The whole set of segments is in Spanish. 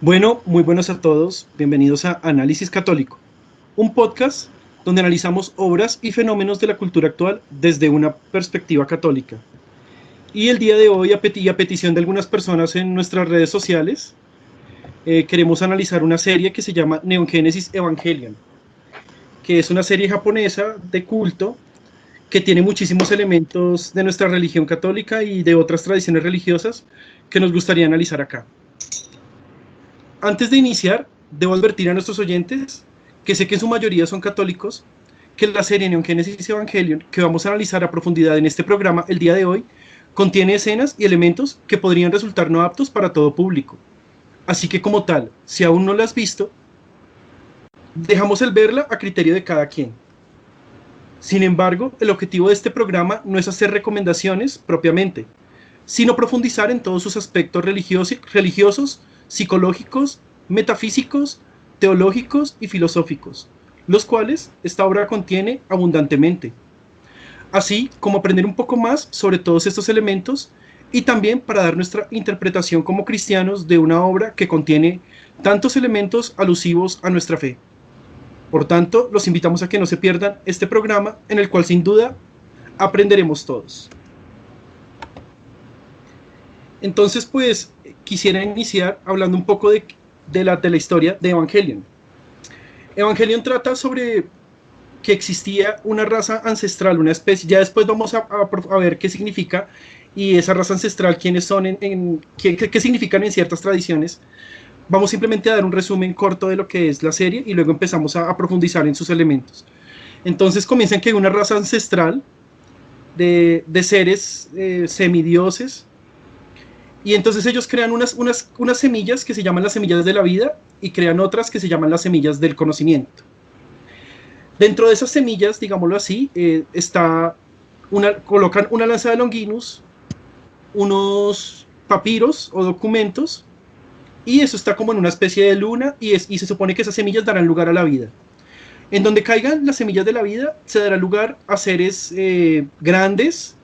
Bueno, muy buenos a todos. Bienvenidos a Análisis Católico, un podcast donde analizamos obras y fenómenos de la cultura actual desde una perspectiva católica. Y el día de hoy, a petición de algunas personas en nuestras redes sociales, queremos analizar una serie que se llama Neon Genesis Evangelion, que es una serie japonesa de culto que tiene muchísimos elementos de nuestra religión católica y de otras tradiciones religiosas que nos gustaría analizar acá. Antes de iniciar, debo advertir a nuestros oyentes, que sé que en su mayoría son católicos, que la serie Neon Genesis Evangelion, que vamos a analizar a profundidad en este programa el día de hoy, contiene escenas y elementos que podrían resultar no aptos para todo público. Así que como tal, si aún no la has visto, dejamos el verla a criterio de cada quien. Sin embargo, el objetivo de este programa no es hacer recomendaciones propiamente, sino profundizar en todos sus aspectos religiosos, psicológicos, metafísicos, teológicos y filosóficos, los cuales esta obra contiene abundantemente, así como aprender un poco más sobre todos estos elementos y también para dar nuestra interpretación como cristianos de una obra que contiene tantos elementos alusivos a nuestra fe. Por tanto, los invitamos a que no se pierdan este programa en el cual sin duda aprenderemos todos. Entonces, pues, quisiera iniciar hablando un poco de la historia de Evangelion. Evangelion trata sobre que existía una raza ancestral, una especie, ya después vamos a ver qué significa y esa raza ancestral, quiénes son, qué significan en ciertas tradiciones. Vamos simplemente a dar un resumen corto de lo que es la serie y luego empezamos a profundizar en sus elementos. Entonces comienzan que hay una raza ancestral de seres semidioses. Y entonces ellos crean unas semillas que se llaman las semillas de la vida y crean otras que se llaman las semillas del conocimiento. Dentro de esas semillas, digámoslo así, colocan una lanza de Longinus, unos papiros o documentos, y eso está como en una especie de luna, y se supone que esas semillas darán lugar a la vida. En donde caigan las semillas de la vida, se dará lugar a seres grandes,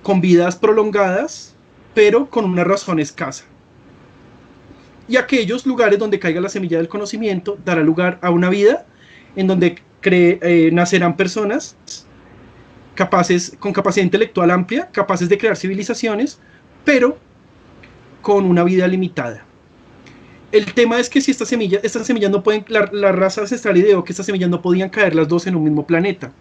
con vidas prolongadas, pero con una razón escasa. Y aquellos lugares donde caiga la semilla del conocimiento dará lugar a una vida en donde nacerán personas con capacidad intelectual amplia, capaces de crear civilizaciones, pero con una vida limitada. El tema es que si estas semillas no pueden, la raza ancestral ideó que estas semillas no podían caer las dos en un mismo planeta.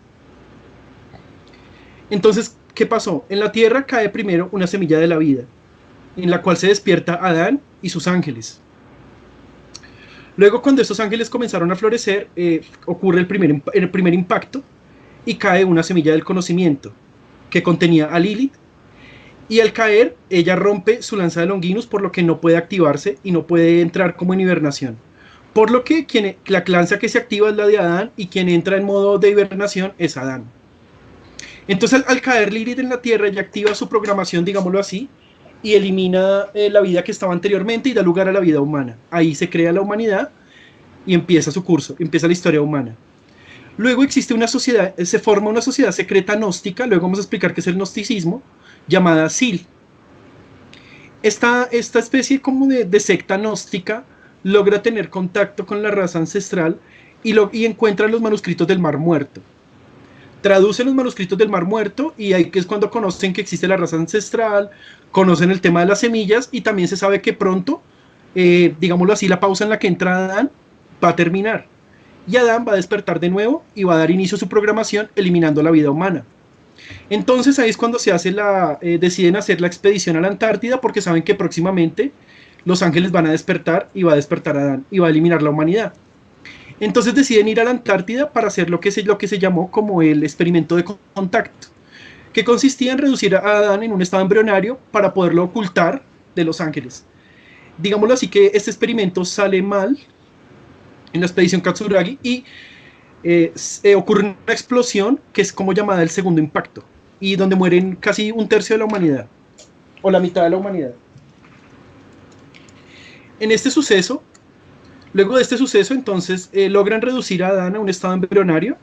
Entonces, ¿qué pasó? En la Tierra cae primero una semilla de la vida, en la cual se despierta Adán y sus ángeles. Luego, cuando estos ángeles comenzaron a florecer, ocurre el primer impacto y cae una semilla del conocimiento que contenía a Lilith. Y al caer, ella rompe su lanza de Longinus, por lo que no puede activarse y no puede entrar como en hibernación. Por lo que la lanza que se activa es la de Adán y quien entra en modo de hibernación es Adán. Entonces, al caer Lilith en la Tierra, ella activa su programación, digámoslo así, y elimina la vida que estaba anteriormente y da lugar a la vida humana. Ahí se crea la humanidad y empieza su curso, empieza la historia humana. Luego existe una sociedad, se forma una sociedad secreta gnóstica, luego vamos a explicar qué es el gnosticismo, llamada Sil. Esta especie como de secta gnóstica logra tener contacto con la raza ancestral y encuentra los manuscritos del Mar Muerto. Traducen los manuscritos del Mar Muerto y ahí es cuando conocen que existe la raza ancestral, conocen el tema de las semillas y también se sabe que pronto, digámoslo así, la pausa en la que entra Adán va a terminar. Y Adán va a despertar de nuevo y va a dar inicio a su programación eliminando la vida humana. Entonces ahí es cuando deciden hacer la expedición a la Antártida porque saben que próximamente los ángeles van a despertar y va a despertar Adán y va a eliminar la humanidad. Entonces deciden ir a la Antártida para hacer lo que se llamó como el experimento de contacto, que consistía en reducir a Adán en un estado embrionario para poderlo ocultar de los ángeles. Digámoslo así, que este experimento sale mal en la expedición Katsuragi y ocurre una explosión que es como llamada el segundo impacto y donde mueren casi un tercio de la humanidad o la mitad de la humanidad. En este suceso, luego de este suceso, entonces logran reducir a Adán a un estado embrionario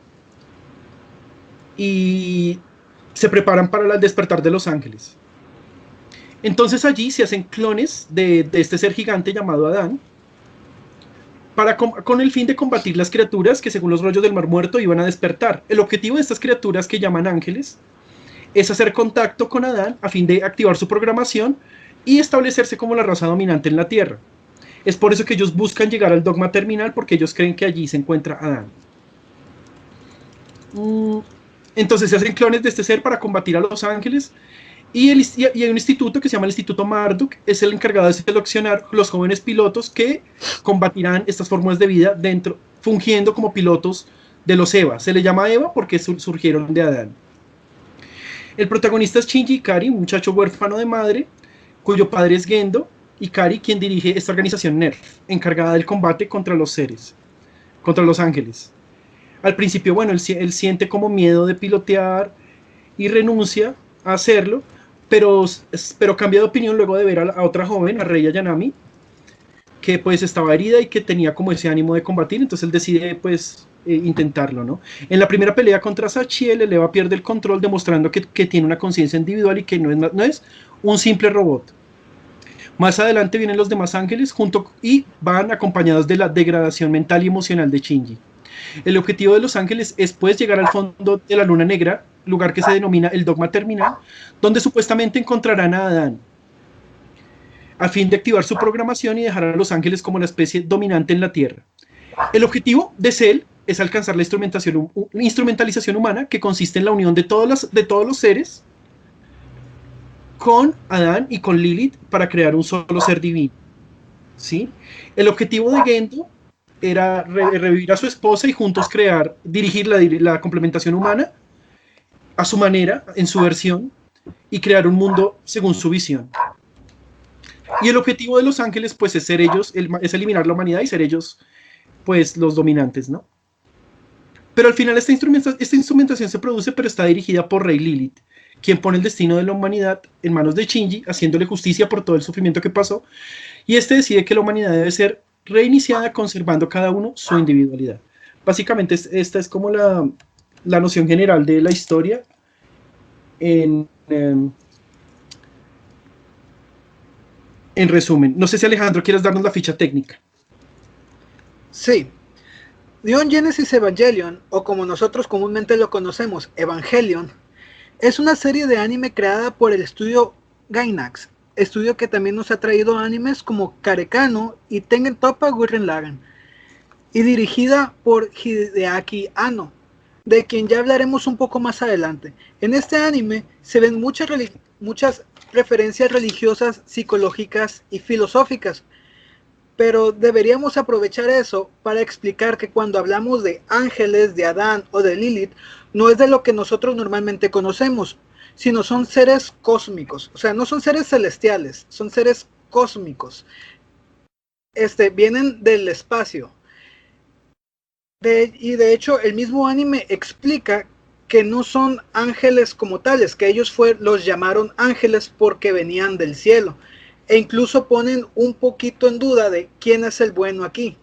y se preparan para el despertar de los ángeles. Entonces allí se hacen clones de este ser gigante llamado Adán con el fin de combatir las criaturas que según los rollos del Mar Muerto iban a despertar. El objetivo de estas criaturas que llaman ángeles es hacer contacto con Adán a fin de activar su programación y establecerse como la raza dominante en la Tierra. Es por eso que ellos buscan llegar al dogma terminal, porque ellos creen que allí se encuentra Adán. Entonces se hacen clones de este ser para combatir a los ángeles. Y hay un instituto que se llama el Instituto Marduk, es el encargado de seleccionar los jóvenes pilotos que combatirán estas formas de vida dentro, fungiendo como pilotos de los Eva. Se le llama Eva porque surgieron de Adán. El protagonista es Shinji Ikari, un muchacho huérfano de madre, cuyo padre es Gendo Ikari, quien dirige esta organización NERF, encargada del combate contra los seres, contra los ángeles. Al principio, bueno, él siente como miedo de pilotear y renuncia a hacerlo, pero cambia de opinión luego de ver a otra joven, a Rei Ayanami, que pues estaba herida y que tenía como ese ánimo de combatir, entonces él decide pues intentarlo, ¿no? En la primera pelea contra Sachi, el Eleva pierde el control, demostrando que tiene una conciencia individual y que no es un simple robot. Más adelante vienen los demás ángeles y van acompañados de la degradación mental y emocional de Shinji. El objetivo de los ángeles es pues llegar al fondo de la luna negra, lugar que se denomina el dogma terminal, donde supuestamente encontrarán a Adán, a fin de activar su programación y dejar a los ángeles como la especie dominante en la Tierra. El objetivo de Cell es alcanzar la instrumentalización humana, que consiste en la unión de todos los seres con Adán y con Lilith para crear un solo ser divino. ¿Sí? El objetivo de Gendo era revivir a su esposa y juntos dirigir la complementación humana a su manera, en su versión, y crear un mundo según su visión. Y el objetivo de los ángeles, pues, es ser ellos, es eliminar la humanidad y ser ellos, pues, los dominantes, ¿no? Pero al final esta instrumentación se produce, pero está dirigida por Rey Lilith, quien pone el destino de la humanidad en manos de Shinji, haciéndole justicia por todo el sufrimiento que pasó, y este decide que la humanidad debe ser reiniciada, conservando cada uno su individualidad. Básicamente esta es como la noción general de la historia en resumen. No sé si Alejandro quieres darnos la ficha técnica. Sí. Neon Genesis Evangelion, o como nosotros comúnmente lo conocemos, Evangelion, es una serie de anime creada por el estudio Gainax, estudio que también nos ha traído animes como Karekano y Tengen Toppa Gurren Lagann, y dirigida por Hideaki Anno, de quien ya hablaremos un poco más adelante. En este anime se ven muchas referencias religiosas, psicológicas y filosóficas, pero deberíamos aprovechar eso para explicar que cuando hablamos de ángeles, de Adán o de Lilith, no es de lo que nosotros normalmente conocemos, sino son seres cósmicos. O sea, no son seres celestiales, son seres cósmicos. Vienen del espacio. Y de hecho, el mismo anime explica que no son ángeles como tales, que ellos los llamaron ángeles porque venían del cielo. E incluso ponen un poquito en duda de quién es el bueno aquí.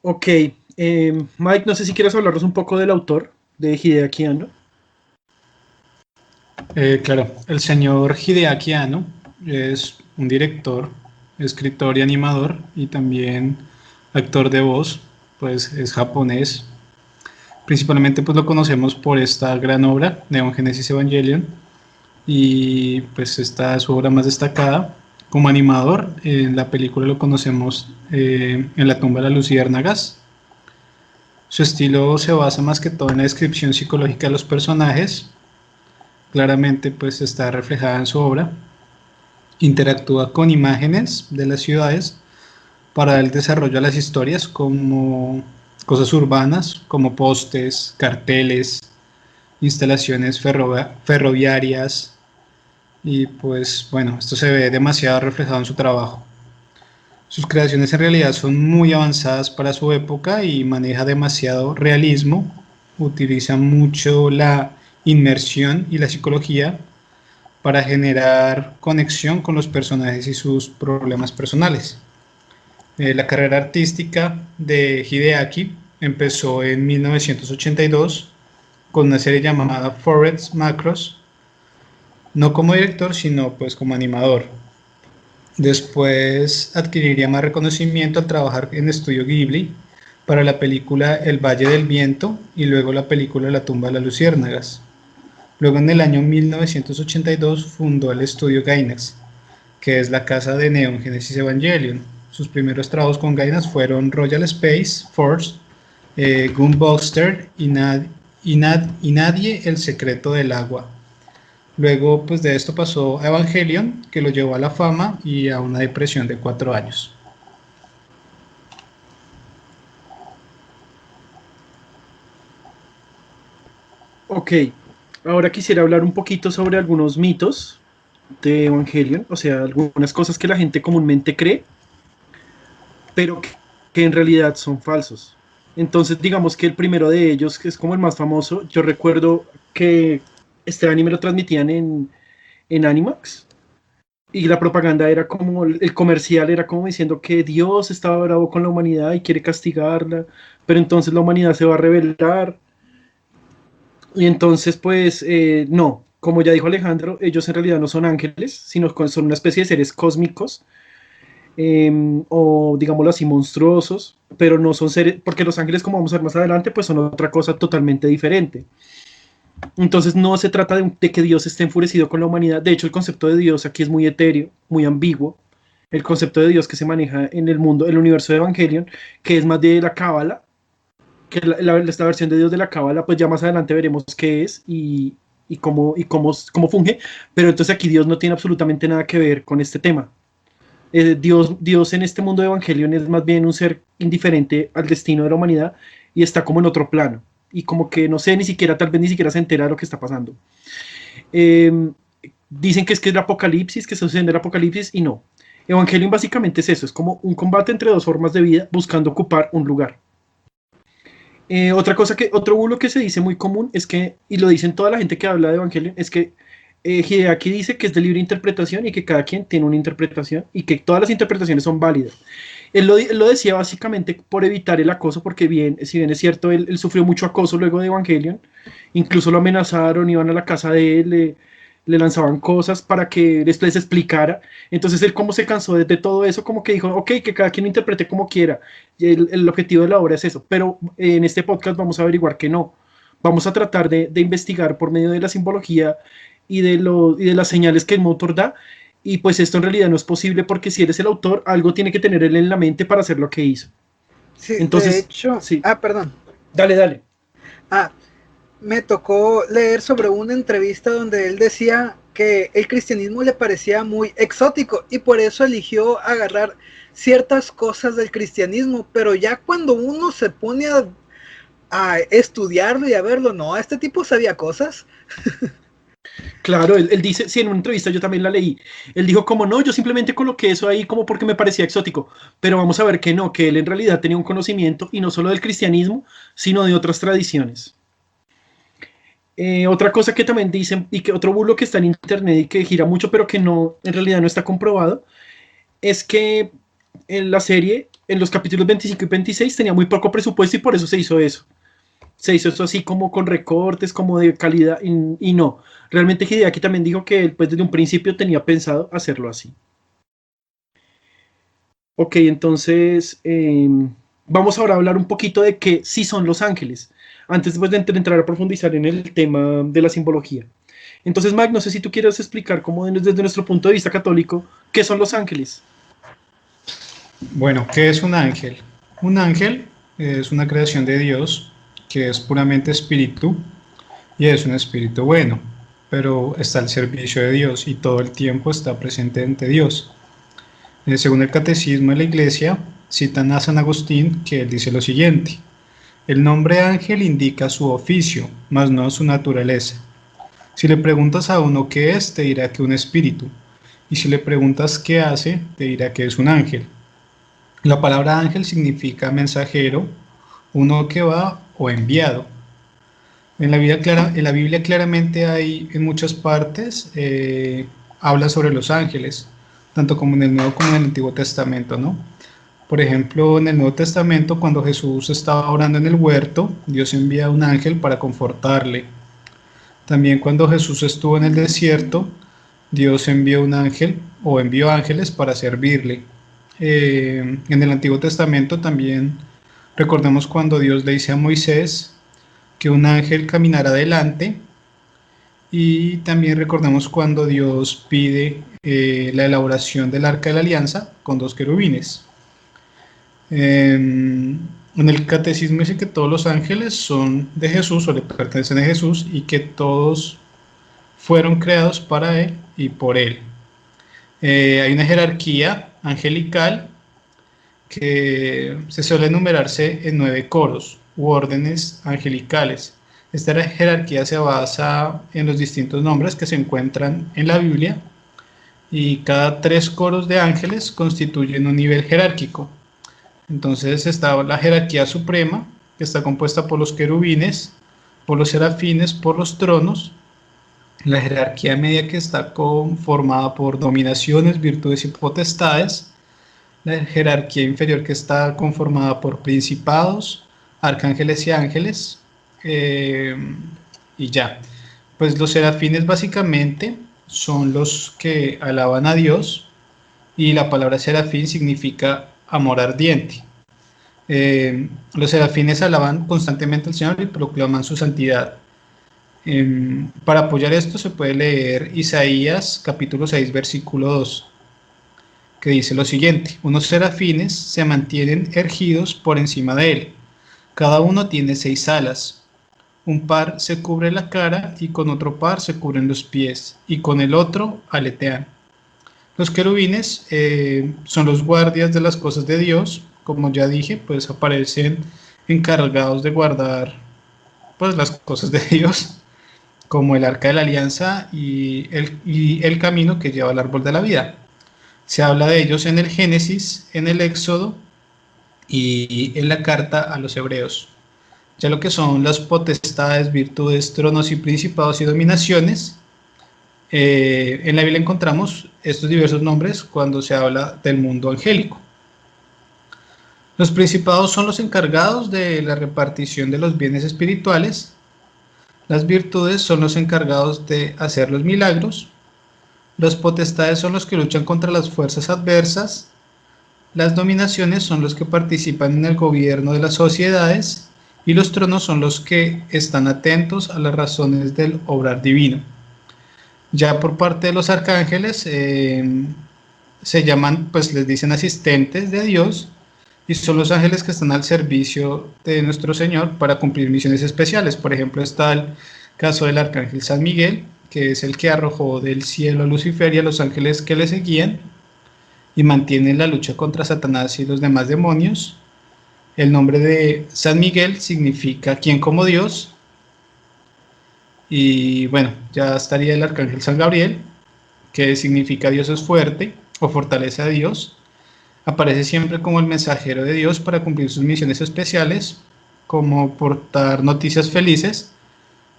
Ok, Mike, no sé si quieres hablarnos un poco del autor de Hideaki Anno. Claro, el señor Hideaki Anno es un director, escritor y animador, y también actor de voz, pues es japonés. Principalmente pues lo conocemos por esta gran obra, Neon Genesis Evangelion, y pues esta es su obra más destacada. Como animador, en la película lo conocemos en La tumba de las luciérnagas. Su estilo se basa más que todo en la descripción psicológica de los personajes. Claramente pues está reflejada en su obra. Interactúa con imágenes de las ciudades para dar el desarrollo a las historias, como cosas urbanas, como postes, carteles, instalaciones ferroviarias, y pues bueno, esto se ve demasiado reflejado en su trabajo. Sus creaciones en realidad son muy avanzadas para su época y maneja demasiado realismo, utiliza mucho la inmersión y la psicología para generar conexión con los personajes y sus problemas personales. La carrera artística de Hideaki empezó en 1982 con una serie llamada Forest Macross, no como director, sino pues como animador. Después adquiriría más reconocimiento al trabajar en Estudio Ghibli para la película El Valle del Viento y luego la película La tumba de las luciérnagas. Luego en el año 1982 fundó el estudio Gainax, que es la casa de Neon Genesis Evangelion. Sus primeros trabajos con Gainax fueron Royal Space Force, Gunbuster y Nadie el secreto del agua. Luego pues de esto pasó a Evangelion, que lo llevó a la fama y a una depresión de 4 años. Ok, ahora quisiera hablar un poquito sobre algunos mitos de Evangelion, o sea, algunas cosas que la gente comúnmente cree, pero que en realidad son falsos. Entonces, digamos que el primero de ellos, que es como el más famoso, yo recuerdo que este anime lo transmitían en Animax y la propaganda era como, el comercial era como diciendo que Dios estaba bravo con la humanidad y quiere castigarla, pero entonces la humanidad se va a rebelar. Y entonces, pues, no, como ya dijo Alejandro, ellos en realidad no son ángeles, sino que son una especie de seres cósmicos, o digámoslo así, monstruosos, pero no son seres, porque los ángeles, como vamos a ver más adelante, pues son otra cosa totalmente diferente. Entonces no se trata de que Dios esté enfurecido con la humanidad. De hecho, el concepto de Dios aquí es muy etéreo, muy ambiguo. El concepto de Dios que se maneja en el mundo, el universo de Evangelion, que es más de la cábala, que esta versión de Dios de la cábala, pues ya más adelante veremos qué es y cómo funge. Pero entonces aquí Dios no tiene absolutamente nada que ver con este tema. Dios en este mundo de Evangelion es más bien un ser indiferente al destino de la humanidad y está como en otro plano. Y como que no sé, ni siquiera, tal vez ni siquiera se entera de lo que está pasando. Eh, Dicen que es el apocalipsis, que se sucede en el apocalipsis, y no. Evangelion básicamente es eso, es como un combate entre dos formas de vida buscando ocupar un lugar. Otro bulo que se dice muy común es que, y lo dicen toda la gente que habla de Evangelion, es que Hideaki dice que es de libre interpretación y que cada quien tiene una interpretación y que todas las interpretaciones son válidas. Él lo decía básicamente por evitar el acoso, porque si bien es cierto, él sufrió mucho acoso luego de Evangelion, incluso lo amenazaron, iban a la casa de él, le lanzaban cosas para que les explicara. Entonces él como se cansó de todo eso, como que dijo, ok, que cada quien interprete como quiera. Y el objetivo de la obra es eso, pero en este podcast vamos a averiguar que no. Vamos a tratar de investigar por medio de la simbología y de las señales que el motor da. Y pues esto en realidad no es posible porque si él es el autor, algo tiene que tener él en la mente para hacer lo que hizo. Sí, de Entonces, hecho, sí, perdón. dale. Me tocó leer sobre una entrevista donde él decía que el cristianismo le parecía muy exótico y por eso eligió agarrar ciertas cosas del cristianismo, pero ya cuando uno se pone a estudiarlo y a verlo, no, este tipo sabía cosas. Claro, él dice, sí, en una entrevista yo también la leí, él dijo como no, yo simplemente coloqué eso ahí como porque me parecía exótico, pero vamos a ver que no, que él en realidad tenía un conocimiento y no solo del cristianismo, sino de otras tradiciones. Otra cosa que también dicen, y que otro bulo que está en internet y que gira mucho, pero que no, en realidad no está comprobado, es que en la serie, en los capítulos 25 y 26, tenía muy poco presupuesto y por eso se hizo eso. Se hizo eso así como con recortes, como de calidad, y no. Realmente Hideaki también dijo que él, pues desde un principio tenía pensado hacerlo así. Ok, entonces vamos ahora a hablar un poquito de qué sí son los ángeles, antes pues, de entrar a profundizar en el tema de la simbología. Entonces, Mike, no sé si tú quieres explicar cómo desde nuestro punto de vista católico, qué son los ángeles. Bueno, ¿qué es un ángel? Un ángel es una creación de Dios que es puramente espíritu y es un espíritu bueno, pero está al servicio de Dios y todo el tiempo está presente ante Dios. Según el Catecismo de la Iglesia, citan a San Agustín, que él dice lo siguiente: el nombre ángel indica su oficio, mas no su naturaleza. Si le preguntas a uno qué es, te dirá que un espíritu, y si le preguntas qué hace, te dirá que es un ángel. La palabra ángel significa mensajero, uno que va o enviado. En la Biblia claramente hay en muchas partes, habla sobre los ángeles, tanto como en el Nuevo como en el Antiguo Testamento, ¿no? Por ejemplo, en el Nuevo Testamento, cuando Jesús estaba orando en el huerto, Dios envía a un ángel para confortarle. También cuando Jesús estuvo en el desierto, Dios envió un ángel o envió ángeles para servirle. En el Antiguo Testamento también recordemos cuando Dios le dice a Moisés que un ángel caminará delante, y también recordemos cuando Dios pide la elaboración del arca de la alianza con 2 querubines. En el catecismo dice que todos los ángeles son de Jesús o le pertenecen a Jesús y que todos fueron creados para Él y por Él. Hay una jerarquía angelical que se suele enumerarse en 9 coros u órdenes angelicales. Esta jerarquía se basa en los distintos nombres que se encuentran en la Biblia, y cada 3 coros de ángeles constituyen un nivel jerárquico. Entonces está la jerarquía suprema, que está compuesta por los querubines, por los serafines, por los tronos. La jerarquía media, que está conformada por dominaciones, virtudes y potestades. La jerarquía inferior, que está conformada por principados, arcángeles y ángeles. Y ya, pues los serafines básicamente son los que alaban a Dios, y la palabra serafín significa amor ardiente. Los serafines alaban constantemente al Señor y proclaman su santidad. Para apoyar esto se puede leer Isaías capítulo 6 versículo 2, que dice lo siguiente: unos serafines se mantienen erguidos por encima de él, cada uno tiene 6 alas. Un par se cubre la cara y con otro par se cubren los pies y con el otro aletean. Los querubines son los guardias de las cosas de Dios. Como ya dije, pues aparecen encargados de guardar pues las cosas de Dios, como el arca de la alianza y el camino que lleva al árbol de la vida. Se habla de ellos en el Génesis, en el Éxodo y en la carta a los Hebreos. Ya lo que son las potestades, virtudes, tronos y principados y dominaciones, en la Biblia encontramos estos diversos nombres cuando se habla del mundo angélico. Los principados son los encargados de la repartición de los bienes espirituales. Las virtudes son los encargados de hacer los milagros. Las potestades son los que luchan contra las fuerzas adversas. Las dominaciones son los que participan en el gobierno de las sociedades. Y los tronos son los que están atentos a las razones del obrar divino. Ya por parte de los arcángeles se llaman, pues les dicen asistentes de Dios, y son los ángeles que están al servicio de nuestro Señor para cumplir misiones especiales. Por ejemplo, está el caso del arcángel San Miguel, que es el que arrojó del cielo a Lucifer y a los ángeles que le seguían y mantienen la lucha contra Satanás y los demás demonios. El nombre de San Miguel significa quien como Dios. Y bueno, ya estaría el arcángel San Gabriel, que significa Dios es fuerte o fortaleza de Dios. Aparece siempre como el mensajero de Dios para cumplir sus misiones especiales, como portar noticias felices.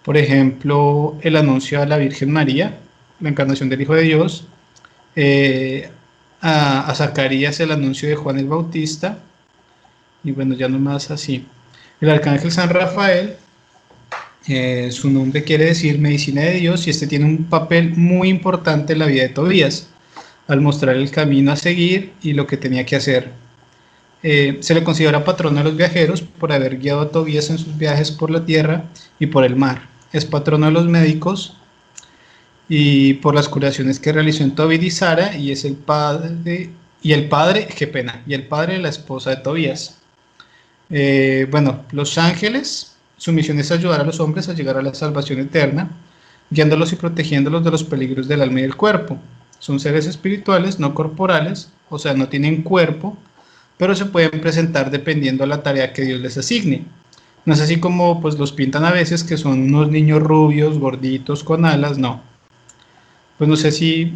Por ejemplo, el anuncio a la Virgen María, la encarnación del Hijo de Dios. A Zacarías el anuncio de Juan el Bautista. Y bueno, ya nomás así. El arcángel San Rafael, su nombre quiere decir medicina de Dios, y este tiene un papel muy importante en la vida de Tobías, al mostrar el camino a seguir y lo que tenía que hacer. Se le considera patrono de los viajeros por haber guiado a Tobías en sus viajes por la tierra y por el mar. Es patrono de los médicos y por las curaciones que realizó en Tobit y Sara, y es el padre de la esposa de Tobías. Bueno, los ángeles, su misión es ayudar a los hombres a llegar a la salvación eterna, guiándolos y protegiéndolos de los peligros del alma y del cuerpo. Son seres espirituales, no corporales, o sea, no tienen cuerpo, pero se pueden presentar dependiendo de la tarea que Dios les asigne. No es así como pues los pintan a veces, que son unos niños rubios, gorditos, con alas, no. Pues no sé si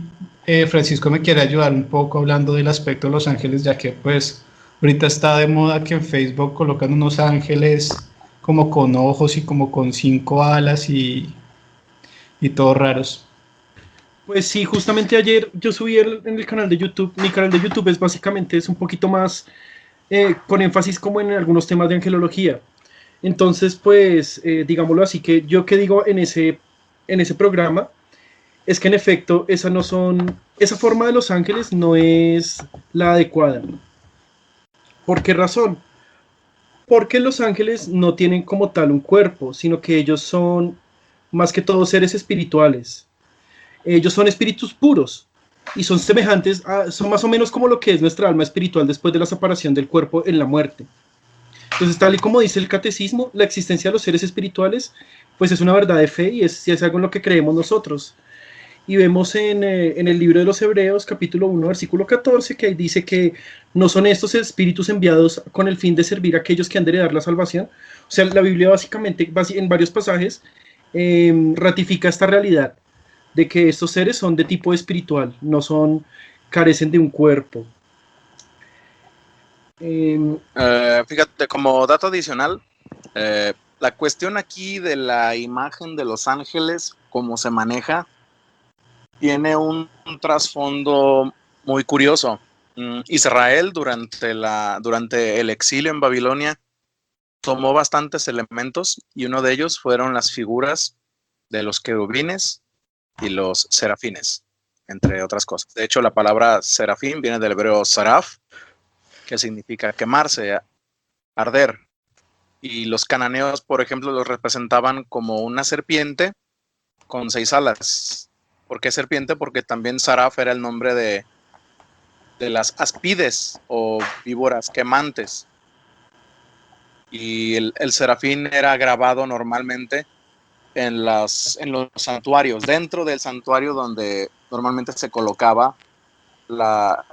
Francisco me quiere ayudar un poco hablando del aspecto de los ángeles, ya que pues ahorita está de moda que en Facebook colocan unos ángeles como con ojos y como con 5 alas y todos raros. Pues sí, justamente ayer yo subí en el canal de YouTube. Mi canal de YouTube es un poquito más con énfasis como en algunos temas de angelología. Entonces, pues, digámoslo así, que yo que digo en ese en ese programa es que en efecto esa forma de los ángeles no es la adecuada. ¿Por qué razón? Porque los ángeles no tienen como tal un cuerpo, sino que ellos son más que todo seres espirituales. Ellos son espíritus puros y son son más o menos como lo que es nuestra alma espiritual después de la separación del cuerpo en la muerte. Entonces, tal y como dice el catecismo, la existencia de los seres espirituales, pues es una verdad de fe y es algo en lo que creemos nosotros. Y vemos en el libro de los Hebreos, capítulo 1, versículo 14, que ahí dice que no son estos espíritus enviados con el fin de servir a aquellos que han de heredar la salvación. O sea, la Biblia básicamente, en varios pasajes, ratifica esta realidad de que estos seres son de tipo espiritual, carecen de un cuerpo. Fíjate, como dato adicional, la cuestión aquí de la imagen de los ángeles, cómo se maneja, tiene un trasfondo muy curioso. Israel durante el exilio en Babilonia tomó bastantes elementos y uno de ellos fueron las figuras de los querubines y los serafines, entre otras cosas. De hecho, la palabra serafín viene del hebreo saraf, que significa quemarse, arder. Y los cananeos, por ejemplo, los representaban como una serpiente con 6 alas. ¿Por qué serpiente? Porque también saraf era el nombre de las aspides o víboras quemantes. Y el serafín era grabado normalmente en los santuarios, dentro del santuario donde normalmente se colocaba la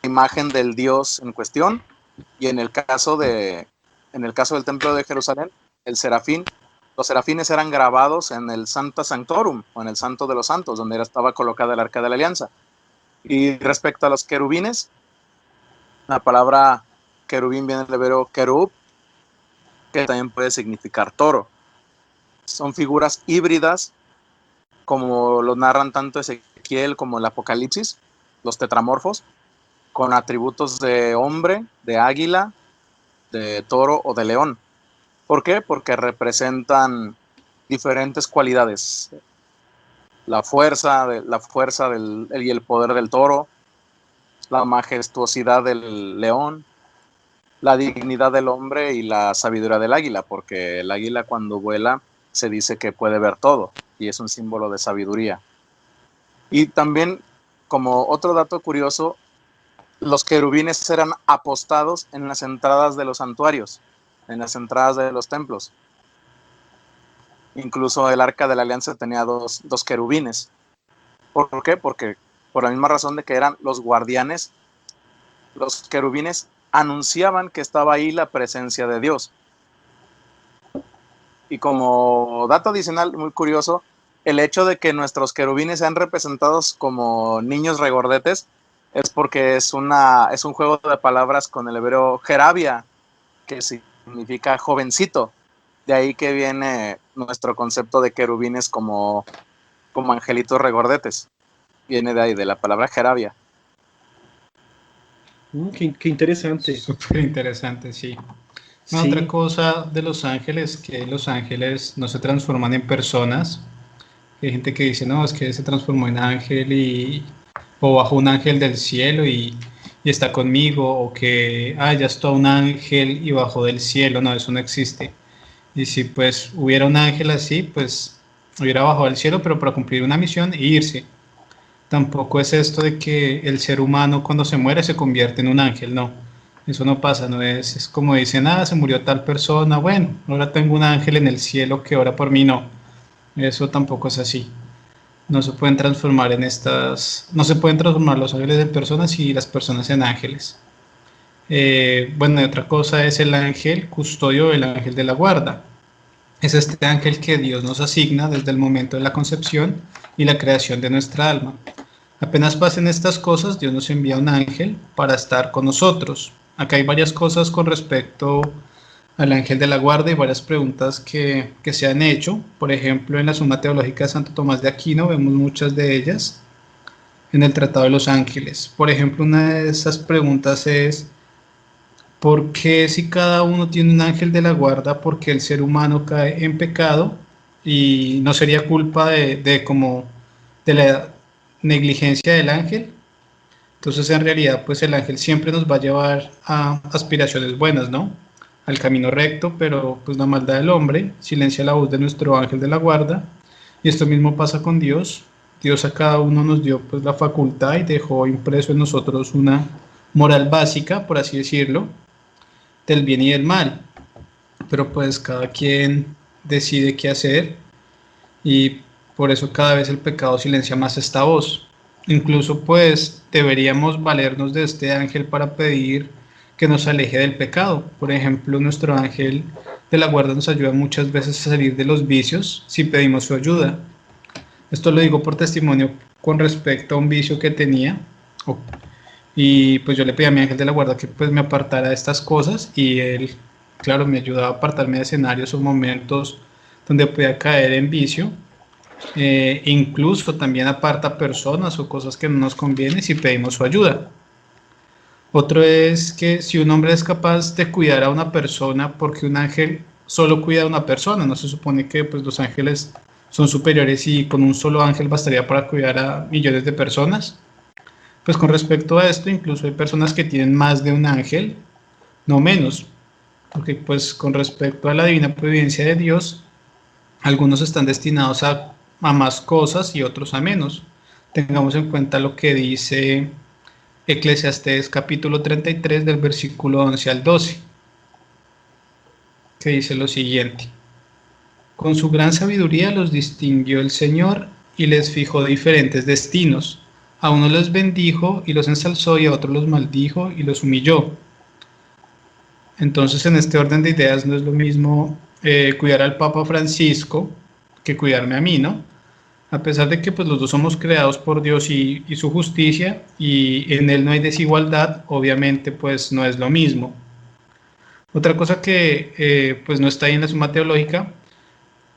imagen del dios en cuestión. Y en el caso del templo de Jerusalén, los serafines eran grabados en el Sancta Sanctorum, o en el Santo de los Santos, donde estaba colocada el Arca de la Alianza. Y respecto a los querubines, la palabra querubín viene del hebreo kerub, que también puede significar toro. Son figuras híbridas, como lo narran tanto Ezequiel como el Apocalipsis, los tetramorfos, con atributos de hombre, de águila, de toro o de león. ¿Por qué? Porque representan diferentes cualidades. La fuerza y el poder del toro, la majestuosidad del león, la dignidad del hombre y la sabiduría del águila, porque el águila cuando vuela se dice que puede ver todo y es un símbolo de sabiduría. Y también, como otro dato curioso, los querubines eran apostados en las entradas de los santuarios, en las entradas de los templos. Incluso el Arca de la Alianza tenía dos querubines. ¿Por qué? Porque por la misma razón de que eran los guardianes, los querubines anunciaban que estaba ahí la presencia de Dios. Y como dato adicional muy curioso, el hecho de que nuestros querubines sean representados como niños regordetes es porque es un juego de palabras con el hebreo jerabia, que significa jovencito. De ahí que viene nuestro concepto de querubines como angelitos regordetes. Viene de ahí, de la palabra jerabia. Qué interesante. Súper interesante, sí. Sí. Otra cosa de los ángeles, que los ángeles no se transforman en personas. Hay gente que dice, no, es que se transformó en ángel o bajó un ángel del cielo y está conmigo, o que ya está un ángel y bajó del cielo. No, eso no existe. Y si pues hubiera un ángel así, pues hubiera bajado del cielo, pero para cumplir una misión e irse. Tampoco es esto de que el ser humano cuando se muere se convierte en un ángel, no. Eso no pasa, no es como dicen, se murió tal persona, bueno, ahora tengo un ángel en el cielo que ora por mí, no. Eso tampoco es así. No se pueden transformar no se pueden transformar los ángeles en personas y las personas en ángeles. Bueno, y otra cosa es el ángel custodio, el ángel de la guarda. Es este ángel que Dios nos asigna desde el momento de la concepción y la creación de nuestra alma. Apenas pasen estas cosas, Dios nos envía un ángel para estar con nosotros. Acá hay varias cosas con respecto al ángel de la guarda y varias preguntas que se han hecho. Por ejemplo, en la Suma Teológica de Santo Tomás de Aquino vemos muchas de ellas en el Tratado de los Ángeles. Por ejemplo, una de esas preguntas es: ¿por qué si cada uno tiene un ángel de la guarda, por qué el ser humano cae en pecado y no sería culpa de la negligencia del ángel. Entonces, en realidad, pues el ángel siempre nos va a llevar a aspiraciones buenas, ¿no? Al camino recto, pero pues la maldad del hombre silencia la voz de nuestro ángel de la guarda. Y esto mismo pasa con Dios. Dios a cada uno nos dio pues la facultad y dejó impreso en nosotros una moral básica, por así decirlo, del bien y del mal. Pero pues cada quien decide qué hacer y por eso cada vez el pecado silencia más esta voz. Incluso pues deberíamos valernos de este ángel para pedir que nos aleje del pecado. Por ejemplo, nuestro ángel de la guarda nos ayuda muchas veces a salir de los vicios si pedimos su ayuda. Esto lo digo por testimonio con respecto a un vicio que tenía. Y pues yo le pedí a mi ángel de la guarda que pues me apartara de estas cosas y él, claro, me ayudaba a apartarme de escenarios o momentos donde podía caer en vicio. Incluso también aparta personas o cosas que no nos convienen si pedimos su ayuda. Otro es que si un hombre es capaz de cuidar a una persona porque un ángel solo cuida a una persona, no se supone que pues, los ángeles son superiores y con un solo ángel bastaría para cuidar a millones de personas. Pues con respecto a esto, incluso hay personas que tienen más de un ángel, no menos, porque pues con respecto a la divina providencia de Dios, algunos están destinados a más cosas y otros a menos. Tengamos en cuenta lo que dice Eclesiastés capítulo 33 del versículo 11 al 12, que dice lo siguiente: con su gran sabiduría los distinguió el Señor y les fijó diferentes destinos. A unos los bendijo y los ensalzó y a otros los maldijo y los humilló. Entonces, en este orden de ideas no es lo mismo cuidar al Papa Francisco que cuidarme a mí, ¿no? A pesar de que pues, los dos somos creados por Dios y su justicia y en él no hay desigualdad, obviamente pues no es lo mismo. Otra cosa que pues no está ahí en la suma teológica,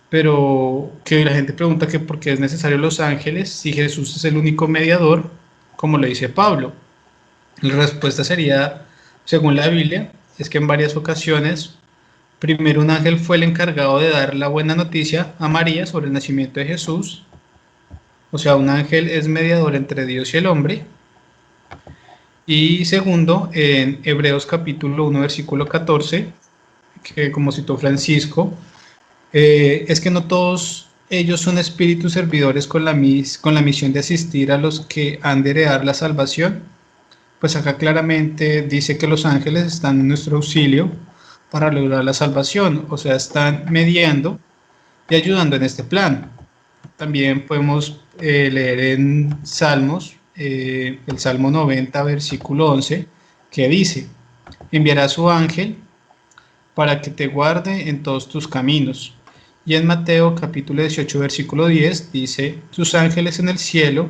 pero que la gente pregunta que por qué es necesario los ángeles si Jesús es el único mediador, como le dice Pablo. La respuesta sería, según la Biblia, es que en varias ocasiones, primero un ángel fue el encargado de dar la buena noticia a María sobre el nacimiento de Jesús. O sea, un ángel es mediador entre Dios y el hombre. Y segundo, en Hebreos capítulo 1, versículo 14, que como citó Francisco, es que no todos ellos son espíritus servidores con la misión de asistir a los que han de heredar la salvación. Pues acá claramente dice que los ángeles están en nuestro auxilio para lograr la salvación, o sea, están mediando y ayudando en este plan. También podemos leer en Salmos, el Salmo 90, versículo 11, que dice: enviará a su ángel para que te guarde en todos tus caminos. Y en Mateo capítulo 18, versículo 10, dice: sus ángeles en el cielo.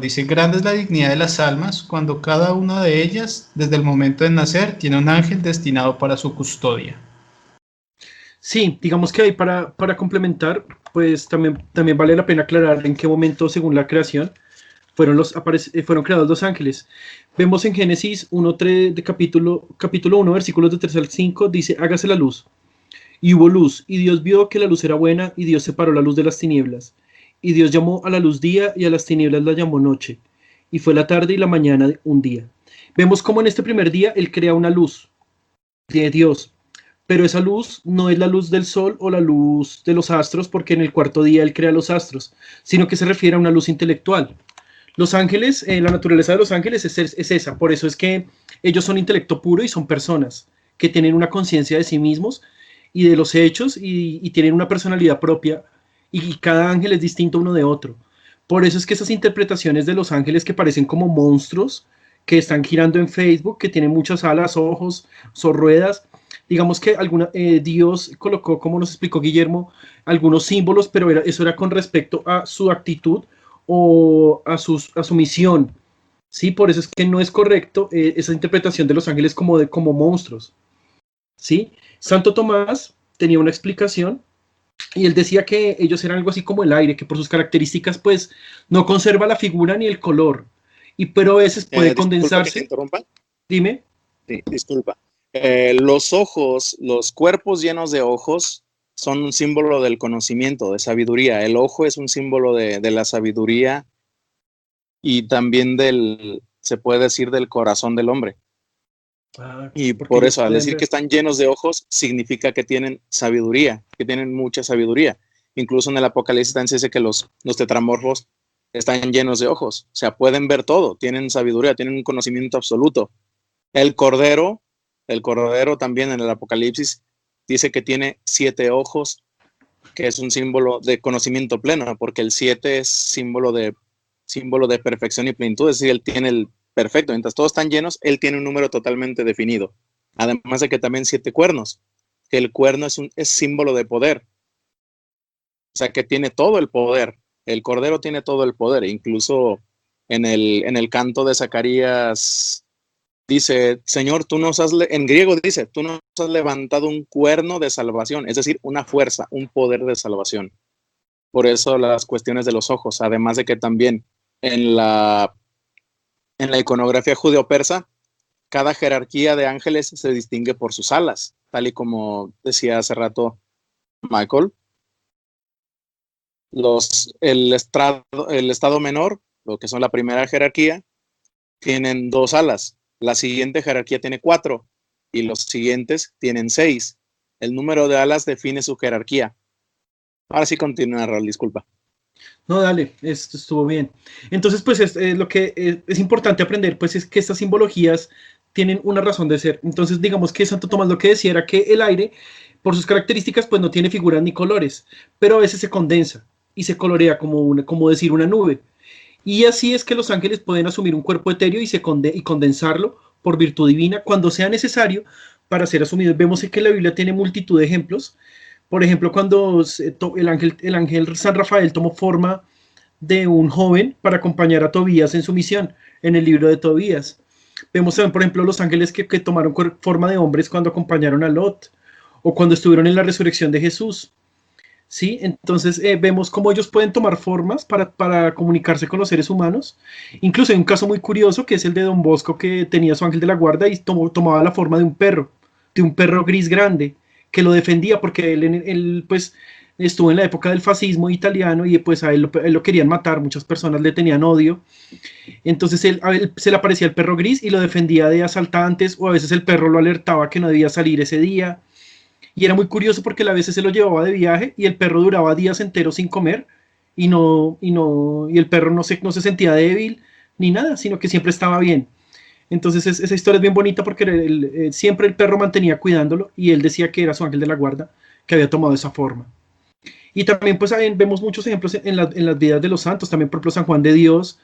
Dice: grande es la dignidad de las almas cuando cada una de ellas, desde el momento de nacer, tiene un ángel destinado para su custodia. Sí, digamos que ahí para complementar, pues también vale la pena aclarar en qué momento, según la creación, fueron creados los ángeles. Vemos en Génesis 1:3 de capítulo 1, versículos de 3 al 5, dice: hágase la luz. Y hubo luz, y Dios vio que la luz era buena, y Dios separó la luz de las tinieblas. Y Dios llamó a la luz día, y a las tinieblas la llamó noche. Y fue la tarde y la mañana un día. Vemos cómo en este primer día Él crea una luz de Dios. Pero esa luz no es la luz del sol o la luz de los astros, porque en el cuarto día Él crea los astros, sino que se refiere a una luz intelectual. Los ángeles, la naturaleza de los ángeles es esa, por eso es que ellos son intelecto puro y son personas que tienen una conciencia de sí mismos y de los hechos y tienen una personalidad propia, y cada ángel es distinto uno de otro. Por eso es que esas interpretaciones de los ángeles que parecen como monstruos que están girando en Facebook, que tienen muchas alas, ojos, son ruedas, digamos que Dios colocó, como nos explicó Guillermo, algunos símbolos, pero eso era con respecto a su actitud o a su misión. Sí, por eso es que no es correcto esa interpretación de los ángeles como monstruos. ¿Sí? Santo Tomás tenía una explicación y él decía que ellos eran algo así como el aire, que por sus características pues no conserva la figura ni el color, pero a veces puede condensarse. Que te interrumpa. Dime. Sí, disculpa. Los ojos, los cuerpos llenos de ojos son un símbolo del conocimiento, de sabiduría. El ojo es un símbolo de la sabiduría y también se puede decir, del corazón del hombre. Y porque por ellos eso, al pueden decir ver. que están llenos de ojos, significa que tienen sabiduría, que tienen mucha sabiduría. Incluso en el Apocalipsis también se dice que los tetramorfos están llenos de ojos. O sea, pueden ver todo, tienen sabiduría, tienen un conocimiento absoluto. El cordero también en el Apocalipsis dice que tiene 7 ojos, que es un símbolo de conocimiento pleno, porque el 7 es símbolo de perfección y plenitud, es decir, él tiene el perfecto. Mientras todos están llenos, él tiene un número totalmente definido. Además de que también 7 cuernos, que el cuerno es símbolo de poder. O sea, que tiene todo el poder. El cordero tiene todo el poder. Incluso en el canto de Zacarías dice, Señor, en griego dice, tú nos has levantado un cuerno de salvación, es decir, una fuerza, un poder de salvación. Por eso las cuestiones de los ojos, además de que también en la iconografía judeo-persa, cada jerarquía de ángeles se distingue por sus alas, tal y como decía hace rato Michael. El estado menor, lo que son la primera jerarquía, tienen 2 alas. La siguiente jerarquía tiene 4 y los siguientes tienen 6. El número de alas define su jerarquía. Ahora sí continúa, Raúl, disculpa. No, dale, esto estuvo bien. Entonces, pues lo que es importante aprender, pues es que estas simbologías tienen una razón de ser. Entonces, digamos que Santo Tomás lo que decía era que el aire, por sus características, pues no tiene figuras ni colores, pero a veces se condensa y se colorea como decir una nube. Y así es que los ángeles pueden asumir un cuerpo etéreo y condensarlo por virtud divina cuando sea necesario para ser asumidos. Vemos que la Biblia tiene multitud de ejemplos. Por ejemplo, cuando el ángel San Rafael tomó forma de un joven para acompañar a Tobías en su misión, en el libro de Tobías. Vemos también, por ejemplo, los ángeles que tomaron forma de hombres cuando acompañaron a Lot, o cuando estuvieron en la resurrección de Jesús. ¿Sí? Entonces vemos cómo ellos pueden tomar formas para comunicarse con los seres humanos. Incluso hay un caso muy curioso que es el de Don Bosco, que tenía su ángel de la guarda y tomaba la forma de un perro gris grande, que lo defendía porque él pues estuvo en la época del fascismo italiano y pues a él lo querían matar, muchas personas le tenían odio. Entonces a él se le aparecía el perro gris y lo defendía de asaltantes, o a veces el perro lo alertaba que no debía salir ese día. Y era muy curioso porque a veces se lo llevaba de viaje y el perro duraba días enteros sin comer y el perro no se sentía débil ni nada, sino que siempre estaba bien. Entonces esa historia es bien bonita porque siempre el perro mantenía cuidándolo y él decía que era su ángel de la guarda que había tomado esa forma. Y también pues vemos muchos ejemplos en las vidas de los santos. También por ejemplo San Juan de Dios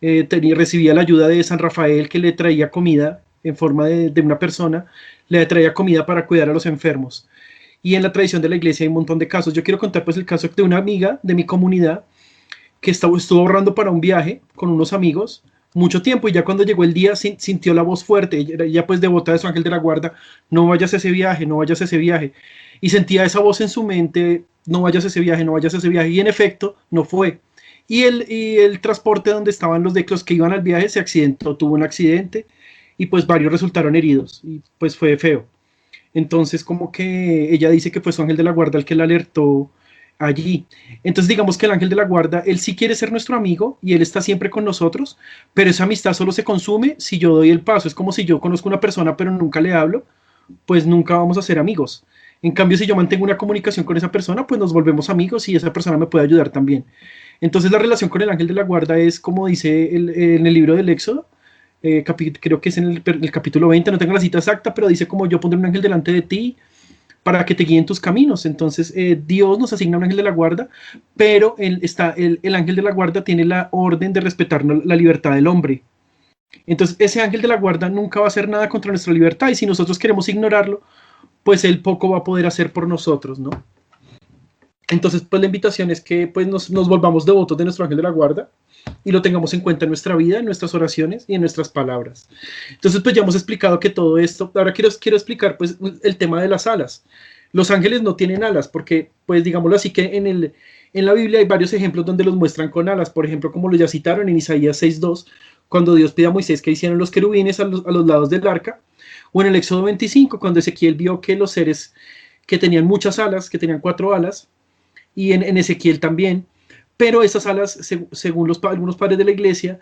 recibía la ayuda de San Rafael, que le traía comida en forma de una persona, le traía comida para cuidar a los enfermos. Y en la tradición de la iglesia hay un montón de casos. Yo quiero contar pues el caso de una amiga de mi comunidad que estuvo ahorrando para un viaje con unos amigos mucho tiempo, y ya cuando llegó el día sintió la voz fuerte, ella pues devota de su ángel de la guarda: no vayas a ese viaje, no vayas a ese viaje. Y sentía esa voz en su mente: no vayas a ese viaje, no vayas a ese viaje. Y en efecto, no fue. Y el transporte donde estaban los que iban al viaje se accidentó, tuvo un accidente y pues varios resultaron heridos y pues fue feo. Entonces como que ella dice que fue su ángel de la guarda el que la alertó allí. Entonces digamos que el ángel de la guarda, él sí quiere ser nuestro amigo y él está siempre con nosotros, pero esa amistad solo se consume si yo doy el paso. Es como si yo conozco a una persona pero nunca le hablo, pues nunca vamos a ser amigos. En cambio, si yo mantengo una comunicación con esa persona, pues nos volvemos amigos y esa persona me puede ayudar también. Entonces la relación con el ángel de la guarda es como dice en el libro del Éxodo, creo que es en el capítulo 20, no tengo la cita exacta, pero dice como: yo pondré un ángel delante de ti para que te guíen tus caminos. Entonces Dios nos asigna un ángel de la guarda, pero el ángel de la guarda tiene la orden de respetar la libertad del hombre. Entonces ese ángel de la guarda nunca va a hacer nada contra nuestra libertad, y si nosotros queremos ignorarlo, pues él poco va a poder hacer por nosotros, ¿no? Entonces pues la invitación es que pues nos volvamos devotos de nuestro ángel de la guarda y lo tengamos en cuenta en nuestra vida, en nuestras oraciones y en nuestras palabras. Entonces pues ya hemos explicado que todo esto. Ahora quiero explicar pues el tema de las alas. Los ángeles no tienen alas porque, pues digámoslo así, que en la Biblia hay varios ejemplos donde los muestran con alas. Por ejemplo, como lo ya citaron en Isaías 6:2, cuando Dios pide a Moisés que hicieran los querubines a los lados del arca, o en el Éxodo 25, cuando Ezequiel vio que que tenían muchas alas, que tenían 4 alas, y en Ezequiel también, pero esas alas, según algunos padres de la iglesia,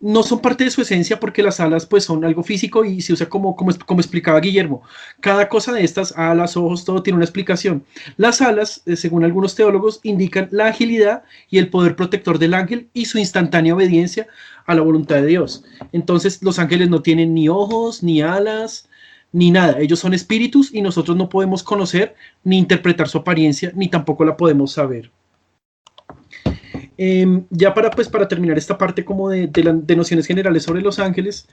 no son parte de su esencia porque las alas pues son algo físico y se usa como explicaba Guillermo. Cada cosa de estas, alas, ojos, todo tiene una explicación. Las alas, según algunos teólogos, indican la agilidad y el poder protector del ángel y su instantánea obediencia a la voluntad de Dios. Entonces los ángeles no tienen ni ojos, ni alas, ni nada. Ellos son espíritus y nosotros no podemos conocer ni interpretar su apariencia, ni tampoco la podemos saber. Ya para terminar esta parte como de nociones generales sobre los ángeles,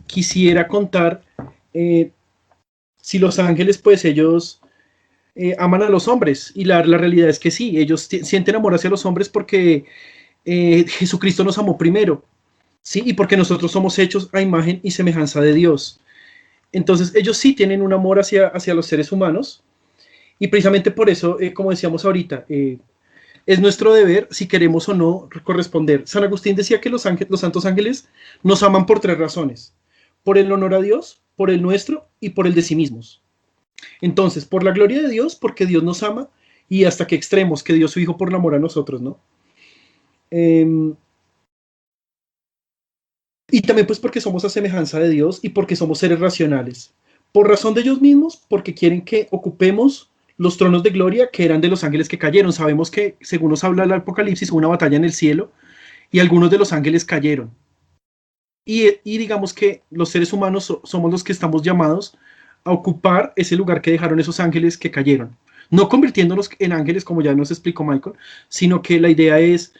quisiera contar si los ángeles pues ellos aman a los hombres, y la realidad es que sí, ellos sienten amor hacia los hombres porque Jesucristo nos amó primero, ¿sí? Y porque nosotros somos hechos a imagen y semejanza de Dios. Entonces ellos sí tienen un amor hacia los seres humanos, y precisamente por eso, como decíamos ahorita, es nuestro deber, si queremos o no, corresponder. San Agustín decía que los santos ángeles nos aman por 3 razones: por el honor a Dios, por el nuestro y por el de sí mismos. Entonces, por la gloria de Dios, porque Dios nos ama, y hasta qué extremos, que dio su Hijo por amor a nosotros, ¿no? Y también pues porque somos a semejanza de Dios y porque somos seres racionales. Por razón de ellos mismos, porque quieren que ocupemos los tronos de gloria que eran de los ángeles que cayeron. Sabemos que, según nos habla el Apocalipsis, hubo una batalla en el cielo y algunos de los ángeles cayeron. Y digamos que los seres humanos somos los que estamos llamados a ocupar ese lugar que dejaron esos ángeles que cayeron. No convirtiéndonos en ángeles, como ya nos explicó Michael, sino que la idea es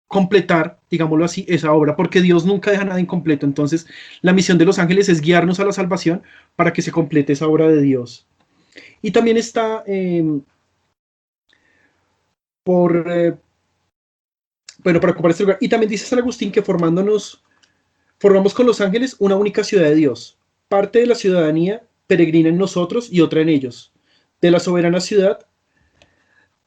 completar, digámoslo así, esa obra, porque Dios nunca deja nada incompleto. Entonces, la misión de los ángeles es guiarnos a la salvación para que se complete esa obra de Dios. Y también está para ocupar este lugar. Y también dice San Agustín que formamos con los ángeles una única ciudad de Dios. Parte de la ciudadanía peregrina en nosotros y otra en ellos. De la soberana ciudad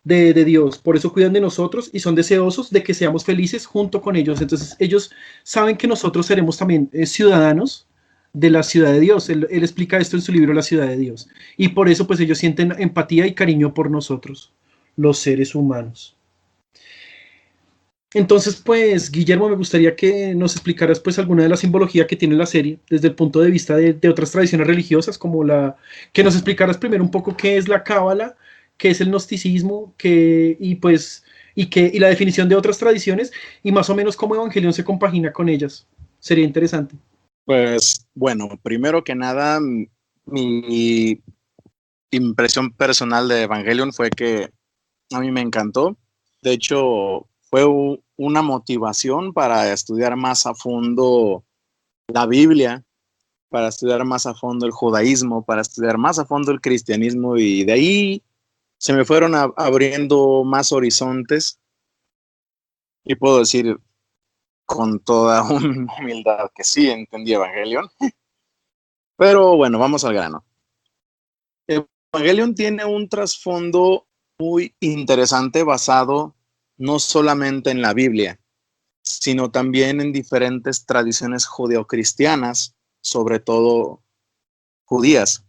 de Dios. Por eso cuidan de nosotros y son deseosos de que seamos felices junto con ellos. Entonces ellos saben que nosotros seremos también ciudadanos de la ciudad de Dios. Él explica esto en su libro La ciudad de Dios. Y por eso pues ellos sienten empatía y cariño por nosotros, los seres humanos. Entonces, pues, Guillermo, me gustaría que nos explicaras pues alguna de la simbología que tiene la serie desde el punto de vista de otras tradiciones religiosas, que nos explicaras primero un poco qué es la cábala, qué es el gnosticismo, y la definición de otras tradiciones, y más o menos cómo Evangelion se compagina con ellas. Sería interesante. Pues, bueno, primero que nada, mi impresión personal de Evangelion fue que a mí me encantó. De hecho, fue una motivación para estudiar más a fondo la Biblia, para estudiar más a fondo el judaísmo, para estudiar más a fondo el cristianismo, y de ahí se me fueron abriendo más horizontes, y puedo decir con toda humildad que sí entendí Evangelion. Pero bueno, vamos al grano. Evangelion tiene un trasfondo muy interesante basado no solamente en la Biblia, sino también en diferentes tradiciones judeocristianas, sobre todo judías,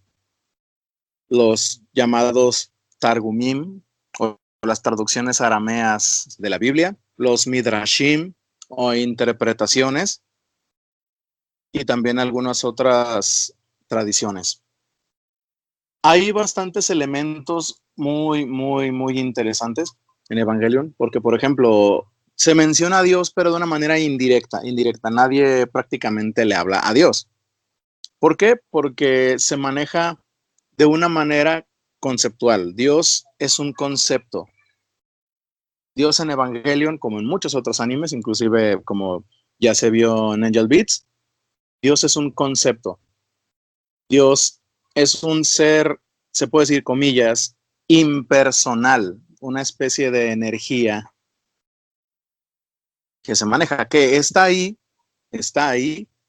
los llamados Targumim, o las traducciones arameas de la Biblia, los Midrashim o interpretaciones, y también algunas otras tradiciones. Hay bastantes elementos muy, muy, muy interesantes en Evangelion, porque, por ejemplo, se menciona a Dios, pero de una manera indirecta. Nadie prácticamente le habla a Dios. ¿Por qué? Porque se maneja de una manera conceptual. Dios es un concepto. Dios en Evangelion, como en muchos otros animes, inclusive como ya se vio en Angel Beats, Dios es un concepto. Dios es un ser, se puede decir comillas, impersonal, una especie de energía que se maneja, que está ahí,